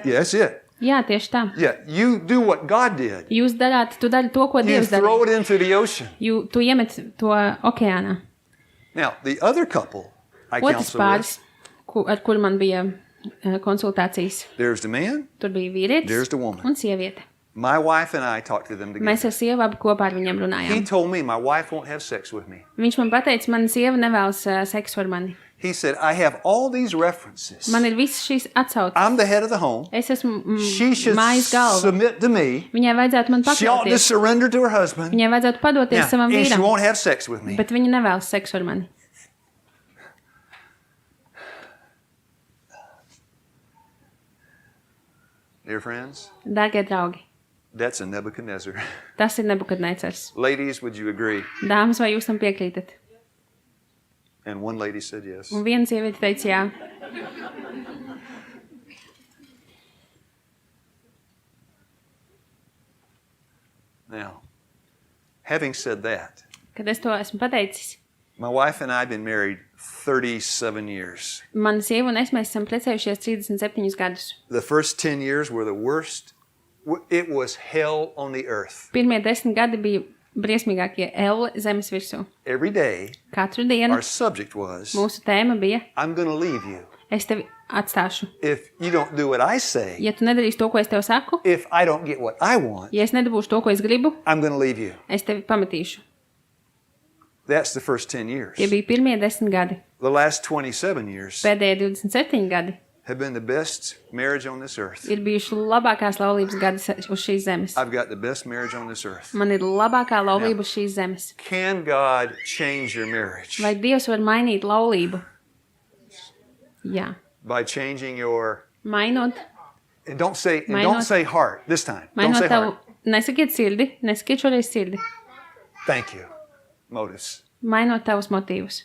[SPEAKER 1] Yes, it.
[SPEAKER 2] Jā, tieši tā.
[SPEAKER 1] Yeah, you do what God did.
[SPEAKER 2] Tu dari to, ko
[SPEAKER 1] You
[SPEAKER 2] Dievs
[SPEAKER 1] throw
[SPEAKER 2] darīja.
[SPEAKER 1] it into the ocean.
[SPEAKER 2] Tu iemet to okeānā.
[SPEAKER 1] Now, the other couple I
[SPEAKER 2] Otrs
[SPEAKER 1] counsel
[SPEAKER 2] pāris,
[SPEAKER 1] with,
[SPEAKER 2] ar kuru man bija konsultācijas.
[SPEAKER 1] there's the man,
[SPEAKER 2] Tur bija vīrietis
[SPEAKER 1] there's the woman.
[SPEAKER 2] un sieviete.
[SPEAKER 1] My wife and I talked to them together.
[SPEAKER 2] Mēs ar sievu abi kopā ar viņiem
[SPEAKER 1] He
[SPEAKER 2] runājām.
[SPEAKER 1] told me my wife won't have sex with me.
[SPEAKER 2] Viņš man pateica, mana sieva nevēlas seksu ar mani.
[SPEAKER 1] He said, I have all these references.
[SPEAKER 2] Man ir visas šīs atsauces.
[SPEAKER 1] I'm the head of the home.
[SPEAKER 2] Es esmu
[SPEAKER 1] She should
[SPEAKER 2] mājas galva.
[SPEAKER 1] submit to me.
[SPEAKER 2] Viņai vajadzētu man
[SPEAKER 1] She ought to
[SPEAKER 2] pakļauties.
[SPEAKER 1] surrender to her husband.
[SPEAKER 2] Viņai vajadzētu padoties savam
[SPEAKER 1] And she
[SPEAKER 2] vīram.
[SPEAKER 1] won't have sex with me.
[SPEAKER 2] Bet viņa nevēlas seksu ar mani.
[SPEAKER 1] Dear friends,
[SPEAKER 2] Dārgie draugi,
[SPEAKER 1] that's a Nebuchadnezzar.
[SPEAKER 2] tas ir Nebukadnecars.
[SPEAKER 1] Ladies, would you agree?
[SPEAKER 2] Dāmas, vai jūs tam piekrītat?
[SPEAKER 1] And one lady said yes.
[SPEAKER 2] Un viena sieviete teica jā.
[SPEAKER 1] Now, having said that,
[SPEAKER 2] Kad es to esmu pateicis,
[SPEAKER 1] my wife and I have been married 37 years.
[SPEAKER 2] mana sieva un es, mēs esam precējušies 37 gadus.
[SPEAKER 1] The first 10 years were the worst. It was hell on the earth.
[SPEAKER 2] Pirmie 10 gadi bija briesmīgākie elle zemes virsū.
[SPEAKER 1] Every day,
[SPEAKER 2] Katru dienu
[SPEAKER 1] our subject was,
[SPEAKER 2] mūsu tēma bija,
[SPEAKER 1] I'm going to leave you.
[SPEAKER 2] es tevi atstāšu.
[SPEAKER 1] If you don't do what I say,
[SPEAKER 2] Ja tu nedarīsi to, ko es tev saku,
[SPEAKER 1] if I don't get what I want,
[SPEAKER 2] ja es nedabūšu to, ko es gribu,
[SPEAKER 1] I'm going to leave you.
[SPEAKER 2] es tevi pametīšu.
[SPEAKER 1] That's the first 10 years.
[SPEAKER 2] Tie bija pirmie 10 gadi.
[SPEAKER 1] The last 27 years
[SPEAKER 2] Pēdējie 27 gadi
[SPEAKER 1] have been the best marriage on this earth.
[SPEAKER 2] ir bijuši labākās laulības gadi uz šīs zemes.
[SPEAKER 1] I've got the best marriage on this earth.
[SPEAKER 2] Man ir labākā laulība uz šīs zemes.
[SPEAKER 1] Can God change your marriage?
[SPEAKER 2] Vai Dievs var mainīt laulību? Jā.
[SPEAKER 1] By changing your,
[SPEAKER 2] Mainot
[SPEAKER 1] and don't say heart this time. Don't say
[SPEAKER 2] tavu,
[SPEAKER 1] heart.
[SPEAKER 2] nesakiet sirdi, nesakiet šoreiz sirdi.
[SPEAKER 1] Thank you. Motives.
[SPEAKER 2] Mainot tavus motīvus.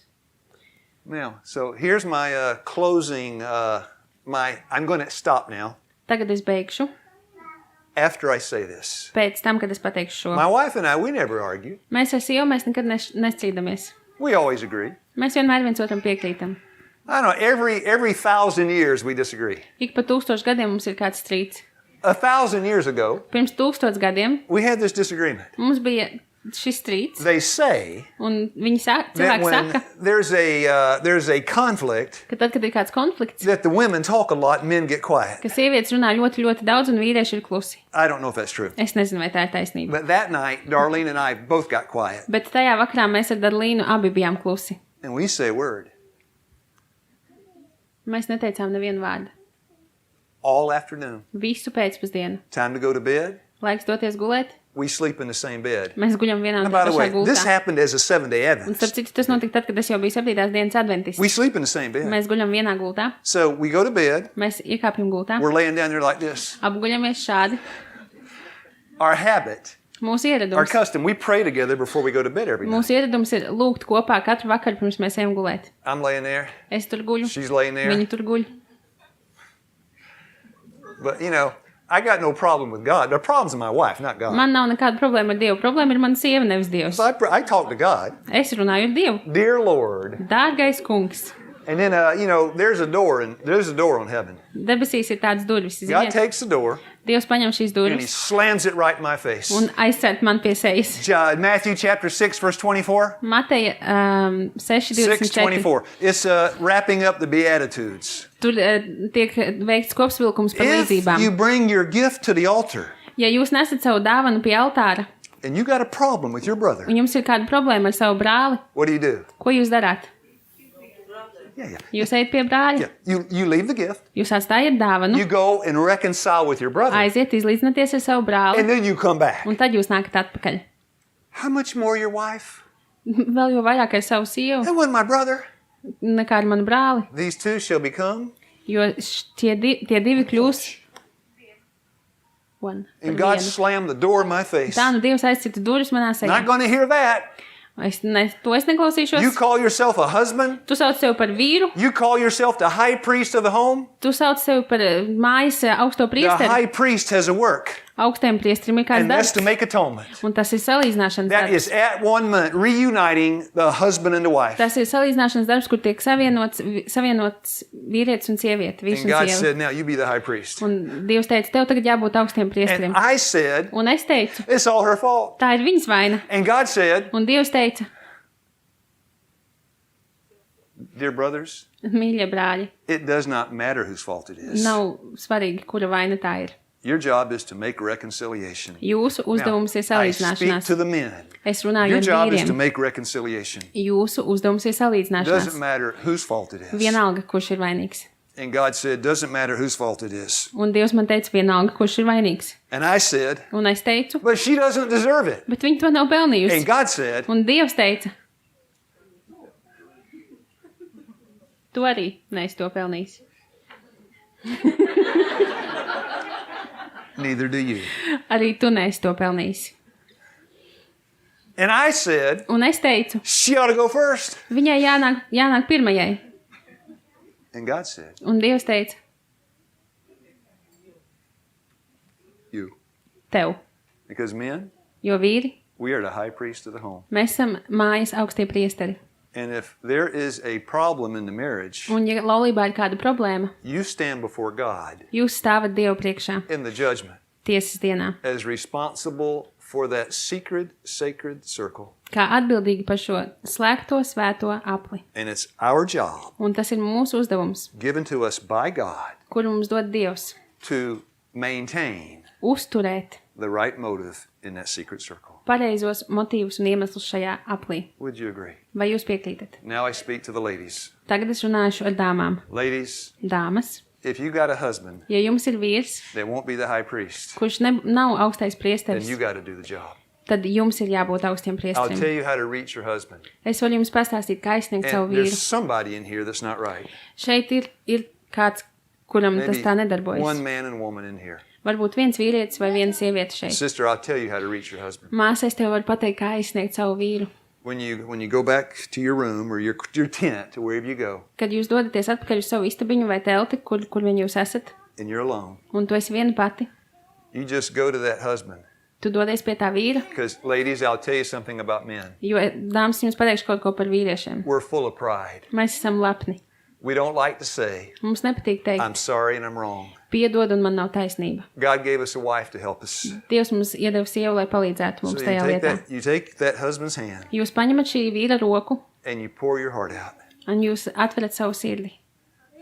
[SPEAKER 1] Now, so here's my closing, I'm going to stop now
[SPEAKER 2] Tagad es beigšu.
[SPEAKER 1] after I say this.
[SPEAKER 2] Pēc tam, kad es pateikšu šo.
[SPEAKER 1] My wife and I, we never argue.
[SPEAKER 2] Mēs ar sievu, mēs nekad nestrīdamies.
[SPEAKER 1] We always agree.
[SPEAKER 2] Mēs vienmēr viens otram piekrītam.
[SPEAKER 1] I don't know, every 1,000 years we disagree.
[SPEAKER 2] Ik pa 1000 gadiem mums ir kāds strīds.
[SPEAKER 1] 1,000 years ago,
[SPEAKER 2] Pirms 1000 gadiem
[SPEAKER 1] we had this disagreement.
[SPEAKER 2] mums bija šis strīds,
[SPEAKER 1] They say
[SPEAKER 2] un
[SPEAKER 1] that
[SPEAKER 2] cilvēki
[SPEAKER 1] when
[SPEAKER 2] saka,
[SPEAKER 1] there's a conflict,
[SPEAKER 2] ka tad, kad ir kāds konflikts,
[SPEAKER 1] that the women talk a lot and men get quiet.
[SPEAKER 2] ka sievietes runā ļoti, ļoti daudz un vīrieši ir klusi.
[SPEAKER 1] I don't know if that's true.
[SPEAKER 2] Es nezinu, vai tā ir taisnība.
[SPEAKER 1] But that night, Darlene and I both got quiet.
[SPEAKER 2] Bet tajā vakarā mēs ar Darlīnu abi bijām klusi.
[SPEAKER 1] And we say a word
[SPEAKER 2] Mēs neteicām nevienu vārdu.
[SPEAKER 1] all afternoon.
[SPEAKER 2] Visu pēcpusdienu.
[SPEAKER 1] Time to go to bed.
[SPEAKER 2] Laiks doties gulēt.
[SPEAKER 1] We sleep in the same bed.
[SPEAKER 2] Mēs guļam vienā
[SPEAKER 1] And
[SPEAKER 2] un
[SPEAKER 1] by the
[SPEAKER 2] pašā
[SPEAKER 1] way, this
[SPEAKER 2] gultā.
[SPEAKER 1] happened as a 7-day
[SPEAKER 2] Un
[SPEAKER 1] Adventist.
[SPEAKER 2] starp citu, tas notika tad, kad es jau biju 7. dienas adventists.
[SPEAKER 1] We sleep in the same bed.
[SPEAKER 2] Mēs guļam vienā gultā.
[SPEAKER 1] So we go to bed.
[SPEAKER 2] Mēs iekāpjam gultā.
[SPEAKER 1] We're laying down there like this.
[SPEAKER 2] Apguļamies šādi.
[SPEAKER 1] Our habit,
[SPEAKER 2] Mūsu
[SPEAKER 1] our
[SPEAKER 2] ieradums.
[SPEAKER 1] custom, we pray together before we go to bed every night.
[SPEAKER 2] Mūsu ieradums ir lūgt kopā katru vakaru, pirms mēs ejam gulēt.
[SPEAKER 1] I'm laying there.
[SPEAKER 2] Es tur guļu.
[SPEAKER 1] She's laying there.
[SPEAKER 2] Viņi tur guļ.
[SPEAKER 1] But, you know, I got no problem with God. The problem's in my wife, not God.
[SPEAKER 2] Man nav nekāda problēma ar Dievu. Problēma ir mana sieva, nevis Dievs.
[SPEAKER 1] So I talk to God.
[SPEAKER 2] Es runāju ar Dievu.
[SPEAKER 1] Dear Lord.
[SPEAKER 2] Dārgais kungs.
[SPEAKER 1] And then, you know, there's a door on heaven.
[SPEAKER 2] Debesīs ir tāds durvis.
[SPEAKER 1] God
[SPEAKER 2] Ziniet,
[SPEAKER 1] takes the door.
[SPEAKER 2] Dievs paņem šīs
[SPEAKER 1] and he
[SPEAKER 2] durvis
[SPEAKER 1] slams it right in my face.
[SPEAKER 2] un aizcēt man pie sejas.
[SPEAKER 1] Matthew chapter 6, verse 24.
[SPEAKER 2] Mateja 6:24.
[SPEAKER 1] 6:24. It's wrapping up the Beatitudes.
[SPEAKER 2] Tur tiek veikts kopsvilkums par
[SPEAKER 1] If you
[SPEAKER 2] līdzībām.
[SPEAKER 1] bring your gift to the altar
[SPEAKER 2] Ja jūs nesat savu dāvanu pie altāra
[SPEAKER 1] and you got a problem with your brother,
[SPEAKER 2] un jums ir kāda problēma ar savu brāli,
[SPEAKER 1] what do?
[SPEAKER 2] ko jūs darāt?
[SPEAKER 1] Yeah.
[SPEAKER 2] Jūs ejat pie brāļa,
[SPEAKER 1] Yeah. You leave the gift.
[SPEAKER 2] jūs atstājat dāvanu,
[SPEAKER 1] You go and reconcile with your brother,
[SPEAKER 2] aiziet izlīdzināties ar savu brāli,
[SPEAKER 1] and then you come back.
[SPEAKER 2] un tad jūs nākat atpakaļ.
[SPEAKER 1] How much more your wife?
[SPEAKER 2] Vēl jau vairāk ar savu sievu
[SPEAKER 1] That wasn't my brother.
[SPEAKER 2] nekā ar manu brāli,
[SPEAKER 1] These two shall become.
[SPEAKER 2] jo tie divi kļūs one.
[SPEAKER 1] And
[SPEAKER 2] par
[SPEAKER 1] God
[SPEAKER 2] vienu.
[SPEAKER 1] slammed the door in my face.
[SPEAKER 2] Tā nu Dievs aizcita durvis manā
[SPEAKER 1] Not
[SPEAKER 2] sejā.
[SPEAKER 1] going to hear that.
[SPEAKER 2] To es neklausīšos.
[SPEAKER 1] You call yourself a husband?
[SPEAKER 2] Tu sauc sevi par vīru,
[SPEAKER 1] You call yourself the high priest of the home?
[SPEAKER 2] tu sauc sevi par mājas augsto
[SPEAKER 1] The
[SPEAKER 2] priesteri.
[SPEAKER 1] high priest has a work,
[SPEAKER 2] Augstiem priesterim ir kāds
[SPEAKER 1] and that's
[SPEAKER 2] darbs,
[SPEAKER 1] to make atonement.
[SPEAKER 2] un tas ir salīdzināšanas
[SPEAKER 1] That
[SPEAKER 2] darbs.
[SPEAKER 1] is at one moment reuniting the husband and the wife.
[SPEAKER 2] Tas ir salīdzināšanas darbs, kur tiek savienots vīrietis un sieviete, vīrs
[SPEAKER 1] And
[SPEAKER 2] un
[SPEAKER 1] God
[SPEAKER 2] sieva.
[SPEAKER 1] said, now you be the high priest.
[SPEAKER 2] Un Dievs teica, tev tagad jābūt augstiem priesterim.
[SPEAKER 1] And I said,
[SPEAKER 2] Un es teicu,
[SPEAKER 1] it's all her fault.
[SPEAKER 2] tā ir viņas vaina.
[SPEAKER 1] And God said,
[SPEAKER 2] Un Dievs teica,
[SPEAKER 1] dear brothers,
[SPEAKER 2] mīļie brāļi,
[SPEAKER 1] it does not matter whose fault it is.
[SPEAKER 2] nav svarīgi, kura vaina tā ir.
[SPEAKER 1] Your job is to make reconciliation.
[SPEAKER 2] Jūsu uzdevums ir
[SPEAKER 1] Now, I speak
[SPEAKER 2] salīdzināšanās.
[SPEAKER 1] to the men.
[SPEAKER 2] Es runāju
[SPEAKER 1] Your
[SPEAKER 2] ar
[SPEAKER 1] job is to
[SPEAKER 2] vīriem.
[SPEAKER 1] make reconciliation.
[SPEAKER 2] Jūsu uzdevums ir
[SPEAKER 1] Doesn't
[SPEAKER 2] salīdzināšanās.
[SPEAKER 1] matter whose fault it is.
[SPEAKER 2] Vienalga, kurš ir vainīgs.
[SPEAKER 1] And God said, doesn't matter whose fault it is.
[SPEAKER 2] Un Dievs man teica, vienalga, kurš ir vainīgs.
[SPEAKER 1] And I said,
[SPEAKER 2] Un es teicu,
[SPEAKER 1] but she doesn't deserve it.
[SPEAKER 2] bet viņi to nav pelnījusi.
[SPEAKER 1] And God said,
[SPEAKER 2] Un Dievs teica, tu arī neesi to pelnījis.
[SPEAKER 1] neither do you.
[SPEAKER 2] Arī tu neesi to pelnījis.
[SPEAKER 1] And I said,
[SPEAKER 2] Un es teicu,
[SPEAKER 1] she ought to go first.
[SPEAKER 2] viņai jānāk pirmajai.
[SPEAKER 1] And God said,
[SPEAKER 2] Un Dievs teica,
[SPEAKER 1] you.
[SPEAKER 2] tev.
[SPEAKER 1] Because men,
[SPEAKER 2] Jo vīri,
[SPEAKER 1] we are the high priest of the home.
[SPEAKER 2] mēs esam mājas augstie priesteri.
[SPEAKER 1] And if there is a problem in the marriage,
[SPEAKER 2] Un ja laulībā ir kāda problēma,
[SPEAKER 1] you stand before God
[SPEAKER 2] jūs stāvat Dievu priekšā
[SPEAKER 1] in the judgment
[SPEAKER 2] tiesas dienā,
[SPEAKER 1] as responsible for that secret, sacred circle.
[SPEAKER 2] kā atbildīgi par šo slēgto svēto apli.
[SPEAKER 1] And it's our job,
[SPEAKER 2] Un tas ir mūsu uzdevums,
[SPEAKER 1] given to us by God,
[SPEAKER 2] kuru mums dod Dievs,
[SPEAKER 1] to maintain
[SPEAKER 2] uzturēt
[SPEAKER 1] the right motive in that secret circle.
[SPEAKER 2] pareizos motīvus un iemeslus šajā aplī.
[SPEAKER 1] Would you agree?
[SPEAKER 2] Vai jūs piekrītat?
[SPEAKER 1] Now I speak to the ladies.
[SPEAKER 2] Tagad es runāšu ar dāmām.
[SPEAKER 1] Ladies,
[SPEAKER 2] Dāmas,
[SPEAKER 1] if you got a husband
[SPEAKER 2] ja jums ir vīrs,
[SPEAKER 1] that won't be the high priest,
[SPEAKER 2] kurš nav augstais
[SPEAKER 1] then
[SPEAKER 2] priesteris,
[SPEAKER 1] you got to do the job.
[SPEAKER 2] tad jums ir jābūt augstiem
[SPEAKER 1] I'll tell
[SPEAKER 2] priesterim.
[SPEAKER 1] you how to reach your husband.
[SPEAKER 2] Es varu jums pastāstīt, kā aizsniegt savu
[SPEAKER 1] And there's
[SPEAKER 2] vīru.
[SPEAKER 1] somebody in here that's not right.
[SPEAKER 2] Šeit ir kāds, kuram tas
[SPEAKER 1] Maybe
[SPEAKER 2] tā nedarbojas.
[SPEAKER 1] one man and woman in here.
[SPEAKER 2] Varbūt viens vīrietis vai viena sieviete šeit.
[SPEAKER 1] Sister, I'll tell you how to reach your husband.
[SPEAKER 2] Māsa, es tev varu pateikt, kā aizsniegt savu vīru.
[SPEAKER 1] When you go back to your room or your tent or wherever you go,
[SPEAKER 2] Kad jūs dodaties atpakaļ uz savu istabiņu vai telti, kur vien jūs esat,
[SPEAKER 1] and you're alone,
[SPEAKER 2] un tu esi viena pati,
[SPEAKER 1] you just go to that husband.
[SPEAKER 2] tu dodies pie tā vīra,
[SPEAKER 1] Because, ladies, I'll tell you something about men.
[SPEAKER 2] jo, dāmas, jums pateikšu kaut ko par vīriešiem.
[SPEAKER 1] We're full of pride.
[SPEAKER 2] Mēs esam lepni.
[SPEAKER 1] We don't like to say,
[SPEAKER 2] Mums nepatīk teikt,
[SPEAKER 1] I'm sorry and I'm wrong.
[SPEAKER 2] piedod un man nav taisnība.
[SPEAKER 1] God gave us a wife to help us.
[SPEAKER 2] Dievs mums iedeva sievu, lai palīdzētu mums
[SPEAKER 1] So
[SPEAKER 2] tajā lietā.
[SPEAKER 1] you take that husband's hand
[SPEAKER 2] Jūs paņemat šī vīra roku,
[SPEAKER 1] and you pour your heart out.
[SPEAKER 2] un jūs atverat savu sirdi,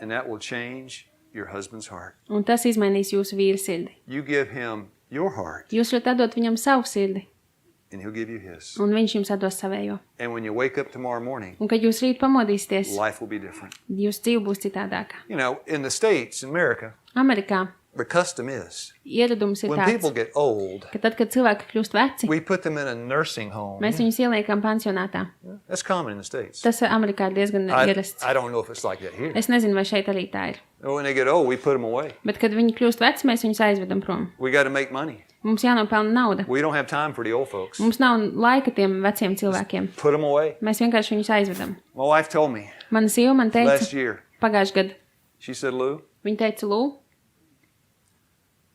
[SPEAKER 1] And that will change your husband's heart.
[SPEAKER 2] un tas izmainīs jūsu vīra sirdi.
[SPEAKER 1] You give him your heart
[SPEAKER 2] Jūs varat atdot viņam savu sirdi,
[SPEAKER 1] and he'll give you his.
[SPEAKER 2] un viņš jums atdos savējo.
[SPEAKER 1] And when you wake up tomorrow morning,
[SPEAKER 2] Un kad jūs rīt pamodīsieties,
[SPEAKER 1] life will be different.
[SPEAKER 2] jūsu dzīve būs citādāka.
[SPEAKER 1] You know, in the States, in America,
[SPEAKER 2] Amerikā
[SPEAKER 1] the custom is
[SPEAKER 2] ieradums ir
[SPEAKER 1] when people
[SPEAKER 2] tāds,
[SPEAKER 1] get old,
[SPEAKER 2] ka tad, kad cilvēki kļūst veci,
[SPEAKER 1] we put them in a nursing home.
[SPEAKER 2] mēs viņus ieliekam pansionātā.
[SPEAKER 1] That's common in the States.
[SPEAKER 2] Tas Amerikā ir diezgan ierasts.
[SPEAKER 1] I don't know if it's like that here.
[SPEAKER 2] Es nezinu, vai šeit arī tā ir.
[SPEAKER 1] When they get old, we put them away.
[SPEAKER 2] Bet, kad viņi kļūst veci, mēs viņus aizvedam prom.
[SPEAKER 1] We got to make money.
[SPEAKER 2] Mums jānopelna nauda.
[SPEAKER 1] We don't have time for the old folks.
[SPEAKER 2] Mums nav laika tiem veciem cilvēkiem.
[SPEAKER 1] Put them away.
[SPEAKER 2] Mēs vienkārši viņus aizvedam.
[SPEAKER 1] My wife told me
[SPEAKER 2] Mana sieva man
[SPEAKER 1] last
[SPEAKER 2] teica,
[SPEAKER 1] year,
[SPEAKER 2] pagājušajā gadā,
[SPEAKER 1] she said, Lou,
[SPEAKER 2] viņa teica, Lū,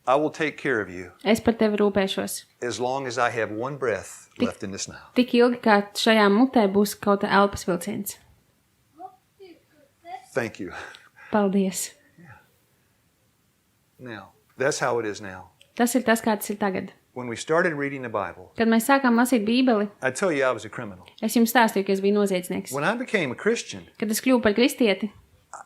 [SPEAKER 1] I will take care of you
[SPEAKER 2] es par tevi rūpēšos.
[SPEAKER 1] as long as I have one breath left in this now.
[SPEAKER 2] Tik ilgi, kā šajā mutē būs kaut kā elpas vilciens.
[SPEAKER 1] Thank you.
[SPEAKER 2] Paldies.
[SPEAKER 1] Now, that's how it is now.
[SPEAKER 2] Tas ir tas, kā tas ir tagad.
[SPEAKER 1] When we started reading the Bible,
[SPEAKER 2] Kad mēs sākām lasīt Bībeli,
[SPEAKER 1] I tell you I was a criminal.
[SPEAKER 2] es jums stāstīju, ka es biju noziedznieks.
[SPEAKER 1] When I became a Christian,
[SPEAKER 2] Kad es kļuvu par kristieti,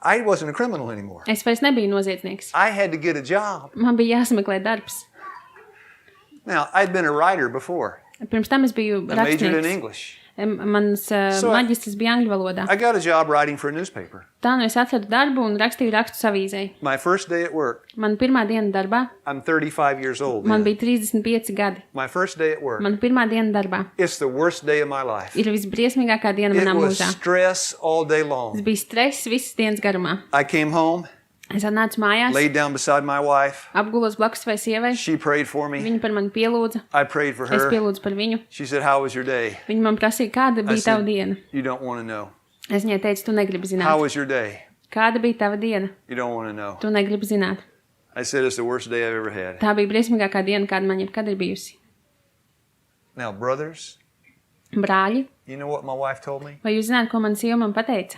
[SPEAKER 1] I wasn't a criminal anymore.
[SPEAKER 2] es vairs nebiju noziedznieks.
[SPEAKER 1] I had to get a job.
[SPEAKER 2] Man bija jāsameklē darbs.
[SPEAKER 1] Now, I'd been a writer before.
[SPEAKER 2] Pirms tam es biju
[SPEAKER 1] I majored in
[SPEAKER 2] rakstnieks.
[SPEAKER 1] English.
[SPEAKER 2] Mans maģistrs bija angļu valodā.
[SPEAKER 1] I got a job writing for a newspaper.
[SPEAKER 2] Tā nu es atradu darbu un rakstīju rakstus avīzei.
[SPEAKER 1] My first day at work,
[SPEAKER 2] Man pirmā diena darbā,
[SPEAKER 1] I'm 35 years old.
[SPEAKER 2] man
[SPEAKER 1] Then.
[SPEAKER 2] bija 35 gadi.
[SPEAKER 1] My first day at work,
[SPEAKER 2] Man pirmā diena darbā
[SPEAKER 1] it's the worst day of my life.
[SPEAKER 2] ir visbriesmīgākā diena
[SPEAKER 1] It
[SPEAKER 2] manā
[SPEAKER 1] was
[SPEAKER 2] mūžā.
[SPEAKER 1] stress all day
[SPEAKER 2] Tas
[SPEAKER 1] long.
[SPEAKER 2] bija stress visas dienas garumā.
[SPEAKER 1] I came home,
[SPEAKER 2] Es atnācu mājās,
[SPEAKER 1] laid down beside my wife.
[SPEAKER 2] apgulos blakus savai sievai.
[SPEAKER 1] She prayed for me.
[SPEAKER 2] Viņa par mani pielūdza.
[SPEAKER 1] I prayed for
[SPEAKER 2] Es
[SPEAKER 1] her.
[SPEAKER 2] pielūdzu par viņu.
[SPEAKER 1] She said, "How was your day?"
[SPEAKER 2] Viņa man prasīja, kāda bija tava diena.
[SPEAKER 1] "You don't want to know."
[SPEAKER 2] Es viņai teicu, tu negribi
[SPEAKER 1] "How
[SPEAKER 2] zināt.
[SPEAKER 1] was your day?"
[SPEAKER 2] Kāda bija tava diena?
[SPEAKER 1] "You don't want to know."
[SPEAKER 2] Tu negribi zināt.
[SPEAKER 1] I said, "It's the worst day I've ever had."
[SPEAKER 2] Tā bija briesmīgākā diena, kāda man jebkad ir bijusi.
[SPEAKER 1] Now, brothers,
[SPEAKER 2] Brāļi,
[SPEAKER 1] you know what my wife told me?
[SPEAKER 2] vai jūs zināt, ko man sieva man pateica?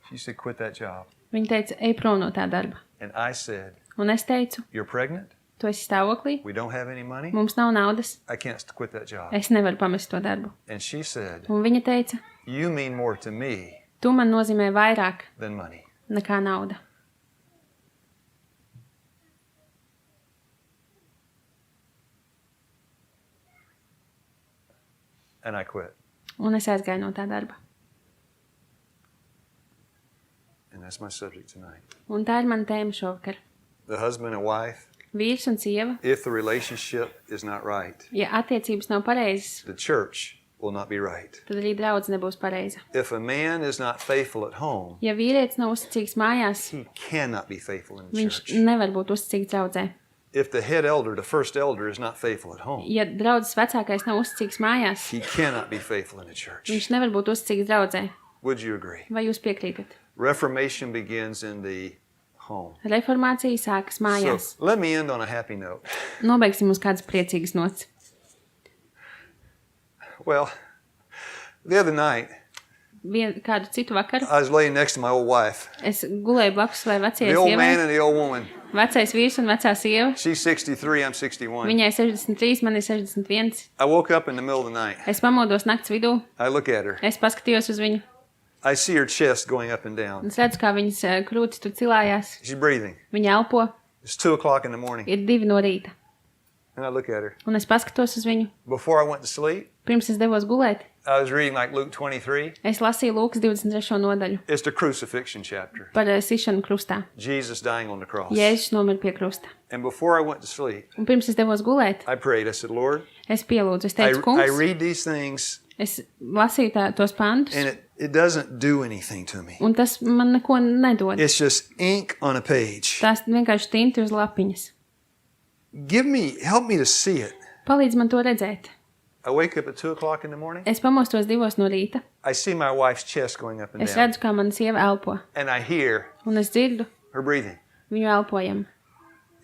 [SPEAKER 1] She said, "Quit that job."
[SPEAKER 2] Viņa teica, ej prom no tā darba.
[SPEAKER 1] And I said,
[SPEAKER 2] Un es teicu,
[SPEAKER 1] "You're pregnant?
[SPEAKER 2] tu esi stāvoklī,
[SPEAKER 1] We don't have any money?
[SPEAKER 2] mums nav naudas,
[SPEAKER 1] I can't quit that job."
[SPEAKER 2] es nevaru pamest to darbu.
[SPEAKER 1] And she said,
[SPEAKER 2] Un viņa teica,
[SPEAKER 1] "You mean more to me
[SPEAKER 2] tu man nozīmē vairāk
[SPEAKER 1] than money."
[SPEAKER 2] nekā nauda.
[SPEAKER 1] And I quit.
[SPEAKER 2] Un es aizgāju no tā darba.
[SPEAKER 1] And that's my subject tonight.
[SPEAKER 2] Un tā ir mana tēma šovakar.
[SPEAKER 1] The husband and wife,
[SPEAKER 2] Vīrs un sieva,
[SPEAKER 1] if the relationship is not right,
[SPEAKER 2] ja attiecības nav pareizas,
[SPEAKER 1] the church will not be right.
[SPEAKER 2] tad arī draudz nebūs pareiza.
[SPEAKER 1] If a man is not faithful at home,
[SPEAKER 2] Ja vīrietis nav uzticīgs mājās,
[SPEAKER 1] he cannot be faithful in the
[SPEAKER 2] viņš
[SPEAKER 1] church.
[SPEAKER 2] nevar būt uzticīgs draudzē.
[SPEAKER 1] If the head elder, the first elder, is not faithful at home,
[SPEAKER 2] Ja draudzes vecākais nav uzticīgs mājās,
[SPEAKER 1] he cannot be faithful in the church.
[SPEAKER 2] viņš nevar būt uzticīgs draudzē.
[SPEAKER 1] Would you agree?
[SPEAKER 2] Vai jūs piekrītat?
[SPEAKER 1] Reformation begins in the home.
[SPEAKER 2] Reformācija sākas mājās.
[SPEAKER 1] So let me end on a happy note.
[SPEAKER 2] Nobeigsim uz kādas priecīgas nots.
[SPEAKER 1] Well, the other night,
[SPEAKER 2] Kādu citu vakaru
[SPEAKER 1] I was laying next to my old wife,
[SPEAKER 2] es gulēju blakus savai vecajai
[SPEAKER 1] the old man
[SPEAKER 2] sievai.
[SPEAKER 1] and the old woman.
[SPEAKER 2] Vecais vīrs un vecā sieva.
[SPEAKER 1] She's 63, I'm 61.
[SPEAKER 2] Viņai 63, man ir 61.
[SPEAKER 1] I woke up in the middle of the night.
[SPEAKER 2] Es pamodos nakts vidū.
[SPEAKER 1] I look at her.
[SPEAKER 2] Es paskatījos uz viņu.
[SPEAKER 1] I see her chest going up and down.
[SPEAKER 2] Es redzu, kā viņas krūtis tur cilājās.
[SPEAKER 1] She's breathing.
[SPEAKER 2] Viņa elpo.
[SPEAKER 1] It's 2 o'clock in the morning.
[SPEAKER 2] Ir 2 no rīta.
[SPEAKER 1] And I look at her.
[SPEAKER 2] Un es paskatos uz viņu.
[SPEAKER 1] Before I went to sleep,
[SPEAKER 2] Pirms es devos gulēt,
[SPEAKER 1] I was reading like Luke 23.
[SPEAKER 2] es lasīju Lūkas 23. nodaļu
[SPEAKER 1] It's the crucifixion chapter.
[SPEAKER 2] par sišanu krustā.
[SPEAKER 1] Jesus dying on the cross.
[SPEAKER 2] Jēzus nomira pie krusta.
[SPEAKER 1] And before I went to sleep,
[SPEAKER 2] Un pirms es devos gulēt,
[SPEAKER 1] I prayed. I said, Lord,
[SPEAKER 2] es pielūdzu. Es
[SPEAKER 1] I
[SPEAKER 2] teicu, kungs,
[SPEAKER 1] read these things
[SPEAKER 2] es lasīju tos pantus,
[SPEAKER 1] and it doesn't do anything to me.
[SPEAKER 2] un tas man neko nedod.
[SPEAKER 1] It's just ink on a page.
[SPEAKER 2] Tās vienkārši tinti uz lapiņas.
[SPEAKER 1] Help me to see it.
[SPEAKER 2] Palīdz man to redzēt.
[SPEAKER 1] I wake up at 2 o'clock in the morning.
[SPEAKER 2] Es pamostos 2 no rīta.
[SPEAKER 1] I see my wife's chest going up and
[SPEAKER 2] Es
[SPEAKER 1] down.
[SPEAKER 2] redzu, kā mana sieva elpo.
[SPEAKER 1] And I hear
[SPEAKER 2] Un es dzirdu
[SPEAKER 1] her breathing.
[SPEAKER 2] viņu elpojumu.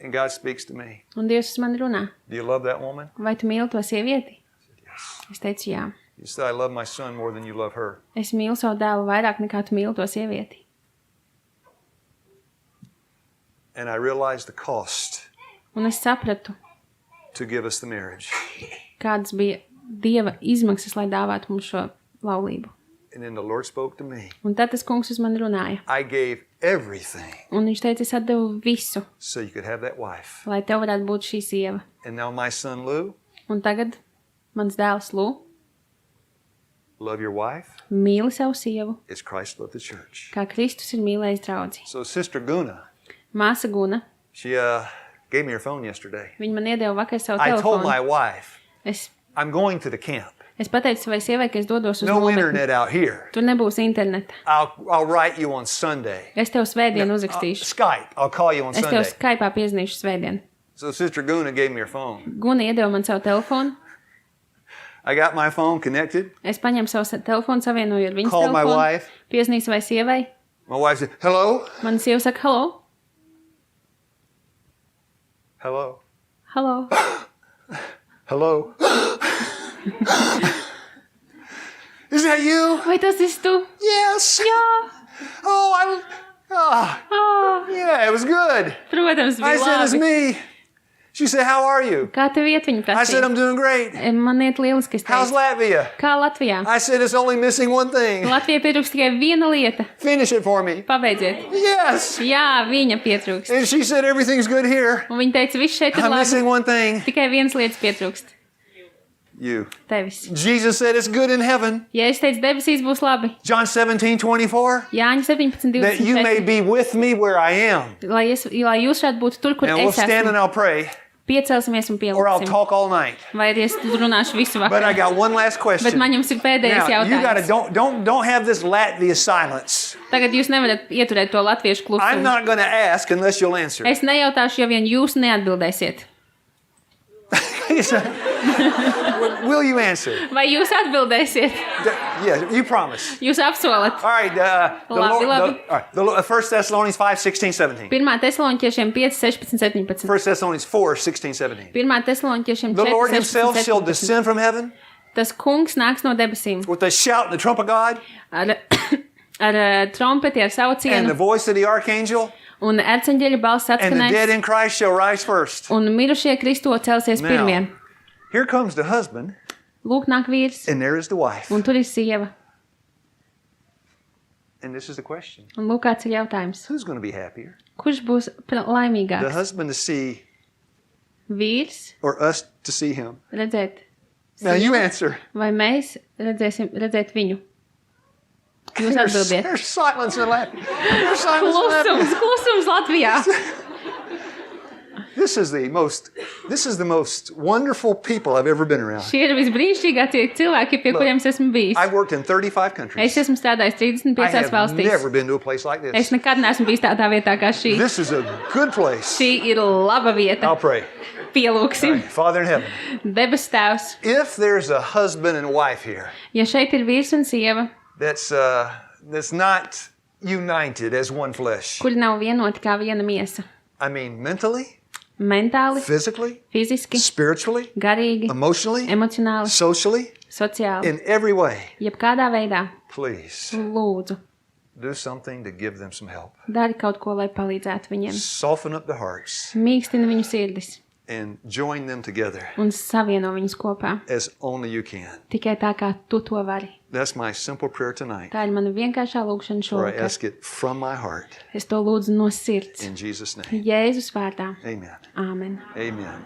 [SPEAKER 1] And God speaks to me.
[SPEAKER 2] Un Dievs uz mani runā.
[SPEAKER 1] Do you love that woman?
[SPEAKER 2] Vai tu mīli to sievieti?
[SPEAKER 1] Yes.
[SPEAKER 2] Es teicu, jā.
[SPEAKER 1] You said, I love my son more than you love her.
[SPEAKER 2] Es mīlu savu dēlu vairāk nekā tu mīli to sievieti.
[SPEAKER 1] And I realized the cost
[SPEAKER 2] Un es sapratu,
[SPEAKER 1] to give us the marriage.
[SPEAKER 2] kādas bija Dieva izmaksas, lai dāvātu mums šo laulību.
[SPEAKER 1] And then the Lord spoke to me.
[SPEAKER 2] Un tad tas kungs uz mani runāja.
[SPEAKER 1] I gave everything
[SPEAKER 2] Un viņš teica, es atdevu visu,
[SPEAKER 1] so you could have that wife.
[SPEAKER 2] lai tev varētu būt šī sieva.
[SPEAKER 1] And now my son Lou,
[SPEAKER 2] Un tagad mans dēls Lū
[SPEAKER 1] love your wife
[SPEAKER 2] mīli savu sievu,
[SPEAKER 1] as Christ loved the church.
[SPEAKER 2] kā Kristus ir mīlējis draudzi.
[SPEAKER 1] So Sister Guna,
[SPEAKER 2] Māsa Guna,
[SPEAKER 1] she gave me her phone yesterday.
[SPEAKER 2] viņa man iedeva vakar savu
[SPEAKER 1] I told
[SPEAKER 2] telefonu.
[SPEAKER 1] my wife,
[SPEAKER 2] Es
[SPEAKER 1] I'm going to the camp.
[SPEAKER 2] pateicu savai sievai, ka es dodos uz
[SPEAKER 1] No
[SPEAKER 2] nometni.
[SPEAKER 1] internet out here.
[SPEAKER 2] Tur nebūs interneta.
[SPEAKER 1] I'll write you on Sunday.
[SPEAKER 2] Es tev svētdien uzrakstīšu.
[SPEAKER 1] Skype. I'll call you on
[SPEAKER 2] Es tev
[SPEAKER 1] Sunday.
[SPEAKER 2] Skype'ā piezinīšu svētdien.
[SPEAKER 1] So Sister Guna gave me her phone.
[SPEAKER 2] Guna iedeva man savu telefonu.
[SPEAKER 1] I got my phone connected.
[SPEAKER 2] Es paņēmu savu telefonu, savienoju ar viņas
[SPEAKER 1] Called my
[SPEAKER 2] telefonu.
[SPEAKER 1] wife.
[SPEAKER 2] Piezinīju savai sievai.
[SPEAKER 1] My wife said, hello?
[SPEAKER 2] Mana sieva saka, halo,
[SPEAKER 1] Hello?
[SPEAKER 2] halo.
[SPEAKER 1] Hello? Is that you?
[SPEAKER 2] Vai tas esi tu?
[SPEAKER 1] Yes.
[SPEAKER 2] Jā.
[SPEAKER 1] Oh, Yeah, it was good.
[SPEAKER 2] Protams,
[SPEAKER 1] I
[SPEAKER 2] bija
[SPEAKER 1] said, it's
[SPEAKER 2] labi.
[SPEAKER 1] me. She said, how are you?
[SPEAKER 2] Kā tev iet, viņa
[SPEAKER 1] I said,
[SPEAKER 2] prasīja?
[SPEAKER 1] I'm doing great.
[SPEAKER 2] Man iet lieliski, es
[SPEAKER 1] How's
[SPEAKER 2] teicu.
[SPEAKER 1] Latvia?
[SPEAKER 2] Kā Latvijā?
[SPEAKER 1] I said, it's only missing one thing.
[SPEAKER 2] Latvijai pietrūkst tikai viena lieta.
[SPEAKER 1] Finish it for me.
[SPEAKER 2] Pabeidziet.
[SPEAKER 1] Yes.
[SPEAKER 2] Jā, viņa pietrūkst.
[SPEAKER 1] And she said, everything's good here.
[SPEAKER 2] Un viņa teica, viss šeit ir
[SPEAKER 1] I'm
[SPEAKER 2] labi.
[SPEAKER 1] missing one thing.
[SPEAKER 2] Tikai viens lietas pietrūkst.
[SPEAKER 1] You.
[SPEAKER 2] Tevis.
[SPEAKER 1] Jesus said it's good in heaven.
[SPEAKER 2] Ja es teicu, debesīs būs labi.
[SPEAKER 1] John 17:24.
[SPEAKER 2] Jāņa 17,
[SPEAKER 1] That you may
[SPEAKER 2] 24.
[SPEAKER 1] be with me where I am.
[SPEAKER 2] Lai jūs varētu būt tur, kur
[SPEAKER 1] And we'll
[SPEAKER 2] es
[SPEAKER 1] stand and
[SPEAKER 2] esmu.
[SPEAKER 1] I'll pray.
[SPEAKER 2] Piecelsimies un
[SPEAKER 1] Or I'll
[SPEAKER 2] pielūksim.
[SPEAKER 1] talk all night.
[SPEAKER 2] Vai arī es runāšu visu
[SPEAKER 1] But I
[SPEAKER 2] vakaru.
[SPEAKER 1] got one last
[SPEAKER 2] Bet
[SPEAKER 1] question.
[SPEAKER 2] man jums ir pēdējais
[SPEAKER 1] Now, you gotta
[SPEAKER 2] jautājums.
[SPEAKER 1] don't have this Latvia silence.
[SPEAKER 2] Tagad jūs nevarat ieturēt to latviešu
[SPEAKER 1] I'm
[SPEAKER 2] klusumu.
[SPEAKER 1] not gonna ask unless you'll answer.
[SPEAKER 2] Es nejautāšu, ja vien jūs neatbildēsiet.
[SPEAKER 1] Will you answer?
[SPEAKER 2] Vai jūs atbildēsiet?
[SPEAKER 1] Yeah, you promise.
[SPEAKER 2] Jūs apsolat.
[SPEAKER 1] All right,
[SPEAKER 2] Labi.
[SPEAKER 1] the 1 Thessalonians 5:16-17.
[SPEAKER 2] 1. Tesaloniķiešiem 5, 16, 17.
[SPEAKER 1] 1 Thessalonians 4:16-17.
[SPEAKER 2] 1. Tesaloniķiešiem
[SPEAKER 1] The
[SPEAKER 2] 4,
[SPEAKER 1] Lord
[SPEAKER 2] 16,
[SPEAKER 1] himself shall
[SPEAKER 2] 17.
[SPEAKER 1] descend from heaven
[SPEAKER 2] Tas kungs nāks no debesīm
[SPEAKER 1] with a shout and the trump of God
[SPEAKER 2] ar trompeti, ar savu
[SPEAKER 1] and the
[SPEAKER 2] cienu,
[SPEAKER 1] voice of the archangel,
[SPEAKER 2] un erceņģeļa balss
[SPEAKER 1] and the dead
[SPEAKER 2] atskanēs,
[SPEAKER 1] in Christ shall rise first.
[SPEAKER 2] un mirušie Kristo celsies
[SPEAKER 1] Now,
[SPEAKER 2] pirmie.
[SPEAKER 1] here comes the husband,
[SPEAKER 2] Lūk, nāk vīrs,
[SPEAKER 1] and there is the wife.
[SPEAKER 2] un tur ir sieva.
[SPEAKER 1] And this is the question.
[SPEAKER 2] Un lūk, kāds ir jautājums.
[SPEAKER 1] Who's going to be happier?
[SPEAKER 2] Kurš būs
[SPEAKER 1] The
[SPEAKER 2] laimīgāks?
[SPEAKER 1] husband to see
[SPEAKER 2] Vīrs
[SPEAKER 1] or us to see him?
[SPEAKER 2] redzēt
[SPEAKER 1] Now you answer.
[SPEAKER 2] vai mēs redzēt viņu? Jūs atbildiet.
[SPEAKER 1] There's silence in Latvia. There's silence in Latvia.
[SPEAKER 2] Klusums Latvijā.
[SPEAKER 1] This is the most wonderful people I've ever been around.
[SPEAKER 2] Šie ir visbrīnišķīgākie cilvēki, pie kuriem es esmu bijis.
[SPEAKER 1] I've worked in 35 countries.
[SPEAKER 2] Es esmu strādājis
[SPEAKER 1] I
[SPEAKER 2] 35
[SPEAKER 1] have
[SPEAKER 2] valstīs.
[SPEAKER 1] never been to a place like
[SPEAKER 2] Es
[SPEAKER 1] this.
[SPEAKER 2] nekad neesmu bijis tādā vietā kā šī.
[SPEAKER 1] This is a good place.
[SPEAKER 2] Šī ir laba vieta.
[SPEAKER 1] I'll pray.
[SPEAKER 2] Pielūksim.
[SPEAKER 1] Father in heaven,
[SPEAKER 2] Debes tēvs,
[SPEAKER 1] if there's a husband and wife here
[SPEAKER 2] ja šeit ir vīrs un sieva,
[SPEAKER 1] that's not united as one flesh,
[SPEAKER 2] kuri nav vienoti kā viena miesa,
[SPEAKER 1] I mean mentally,
[SPEAKER 2] mentāli,
[SPEAKER 1] physically,
[SPEAKER 2] fiziski,
[SPEAKER 1] spiritually,
[SPEAKER 2] garīgi,
[SPEAKER 1] emotionally,
[SPEAKER 2] emocionāli,
[SPEAKER 1] socially,
[SPEAKER 2] sociāli,
[SPEAKER 1] in every way,
[SPEAKER 2] jebkādā veidā,
[SPEAKER 1] please
[SPEAKER 2] lūdzu,
[SPEAKER 1] do something to give them some help.
[SPEAKER 2] dari kaut ko, lai palīdzētu viņiem.
[SPEAKER 1] Soften up the hearts
[SPEAKER 2] Mīkstina viņu sirdis
[SPEAKER 1] and join them together
[SPEAKER 2] un savieno viņus kopā.
[SPEAKER 1] as only you can.
[SPEAKER 2] Tikai tā, kā tu to vari.
[SPEAKER 1] That's my simple prayer tonight.
[SPEAKER 2] Tā ir mana vienkāršā lūkšana
[SPEAKER 1] For I
[SPEAKER 2] šovakar.
[SPEAKER 1] ask it from my heart
[SPEAKER 2] Es to lūdzu no sirds.
[SPEAKER 1] in Jesus' name.
[SPEAKER 2] Jēzus vārdā.
[SPEAKER 1] Amen.
[SPEAKER 2] Āmen.
[SPEAKER 1] Amen.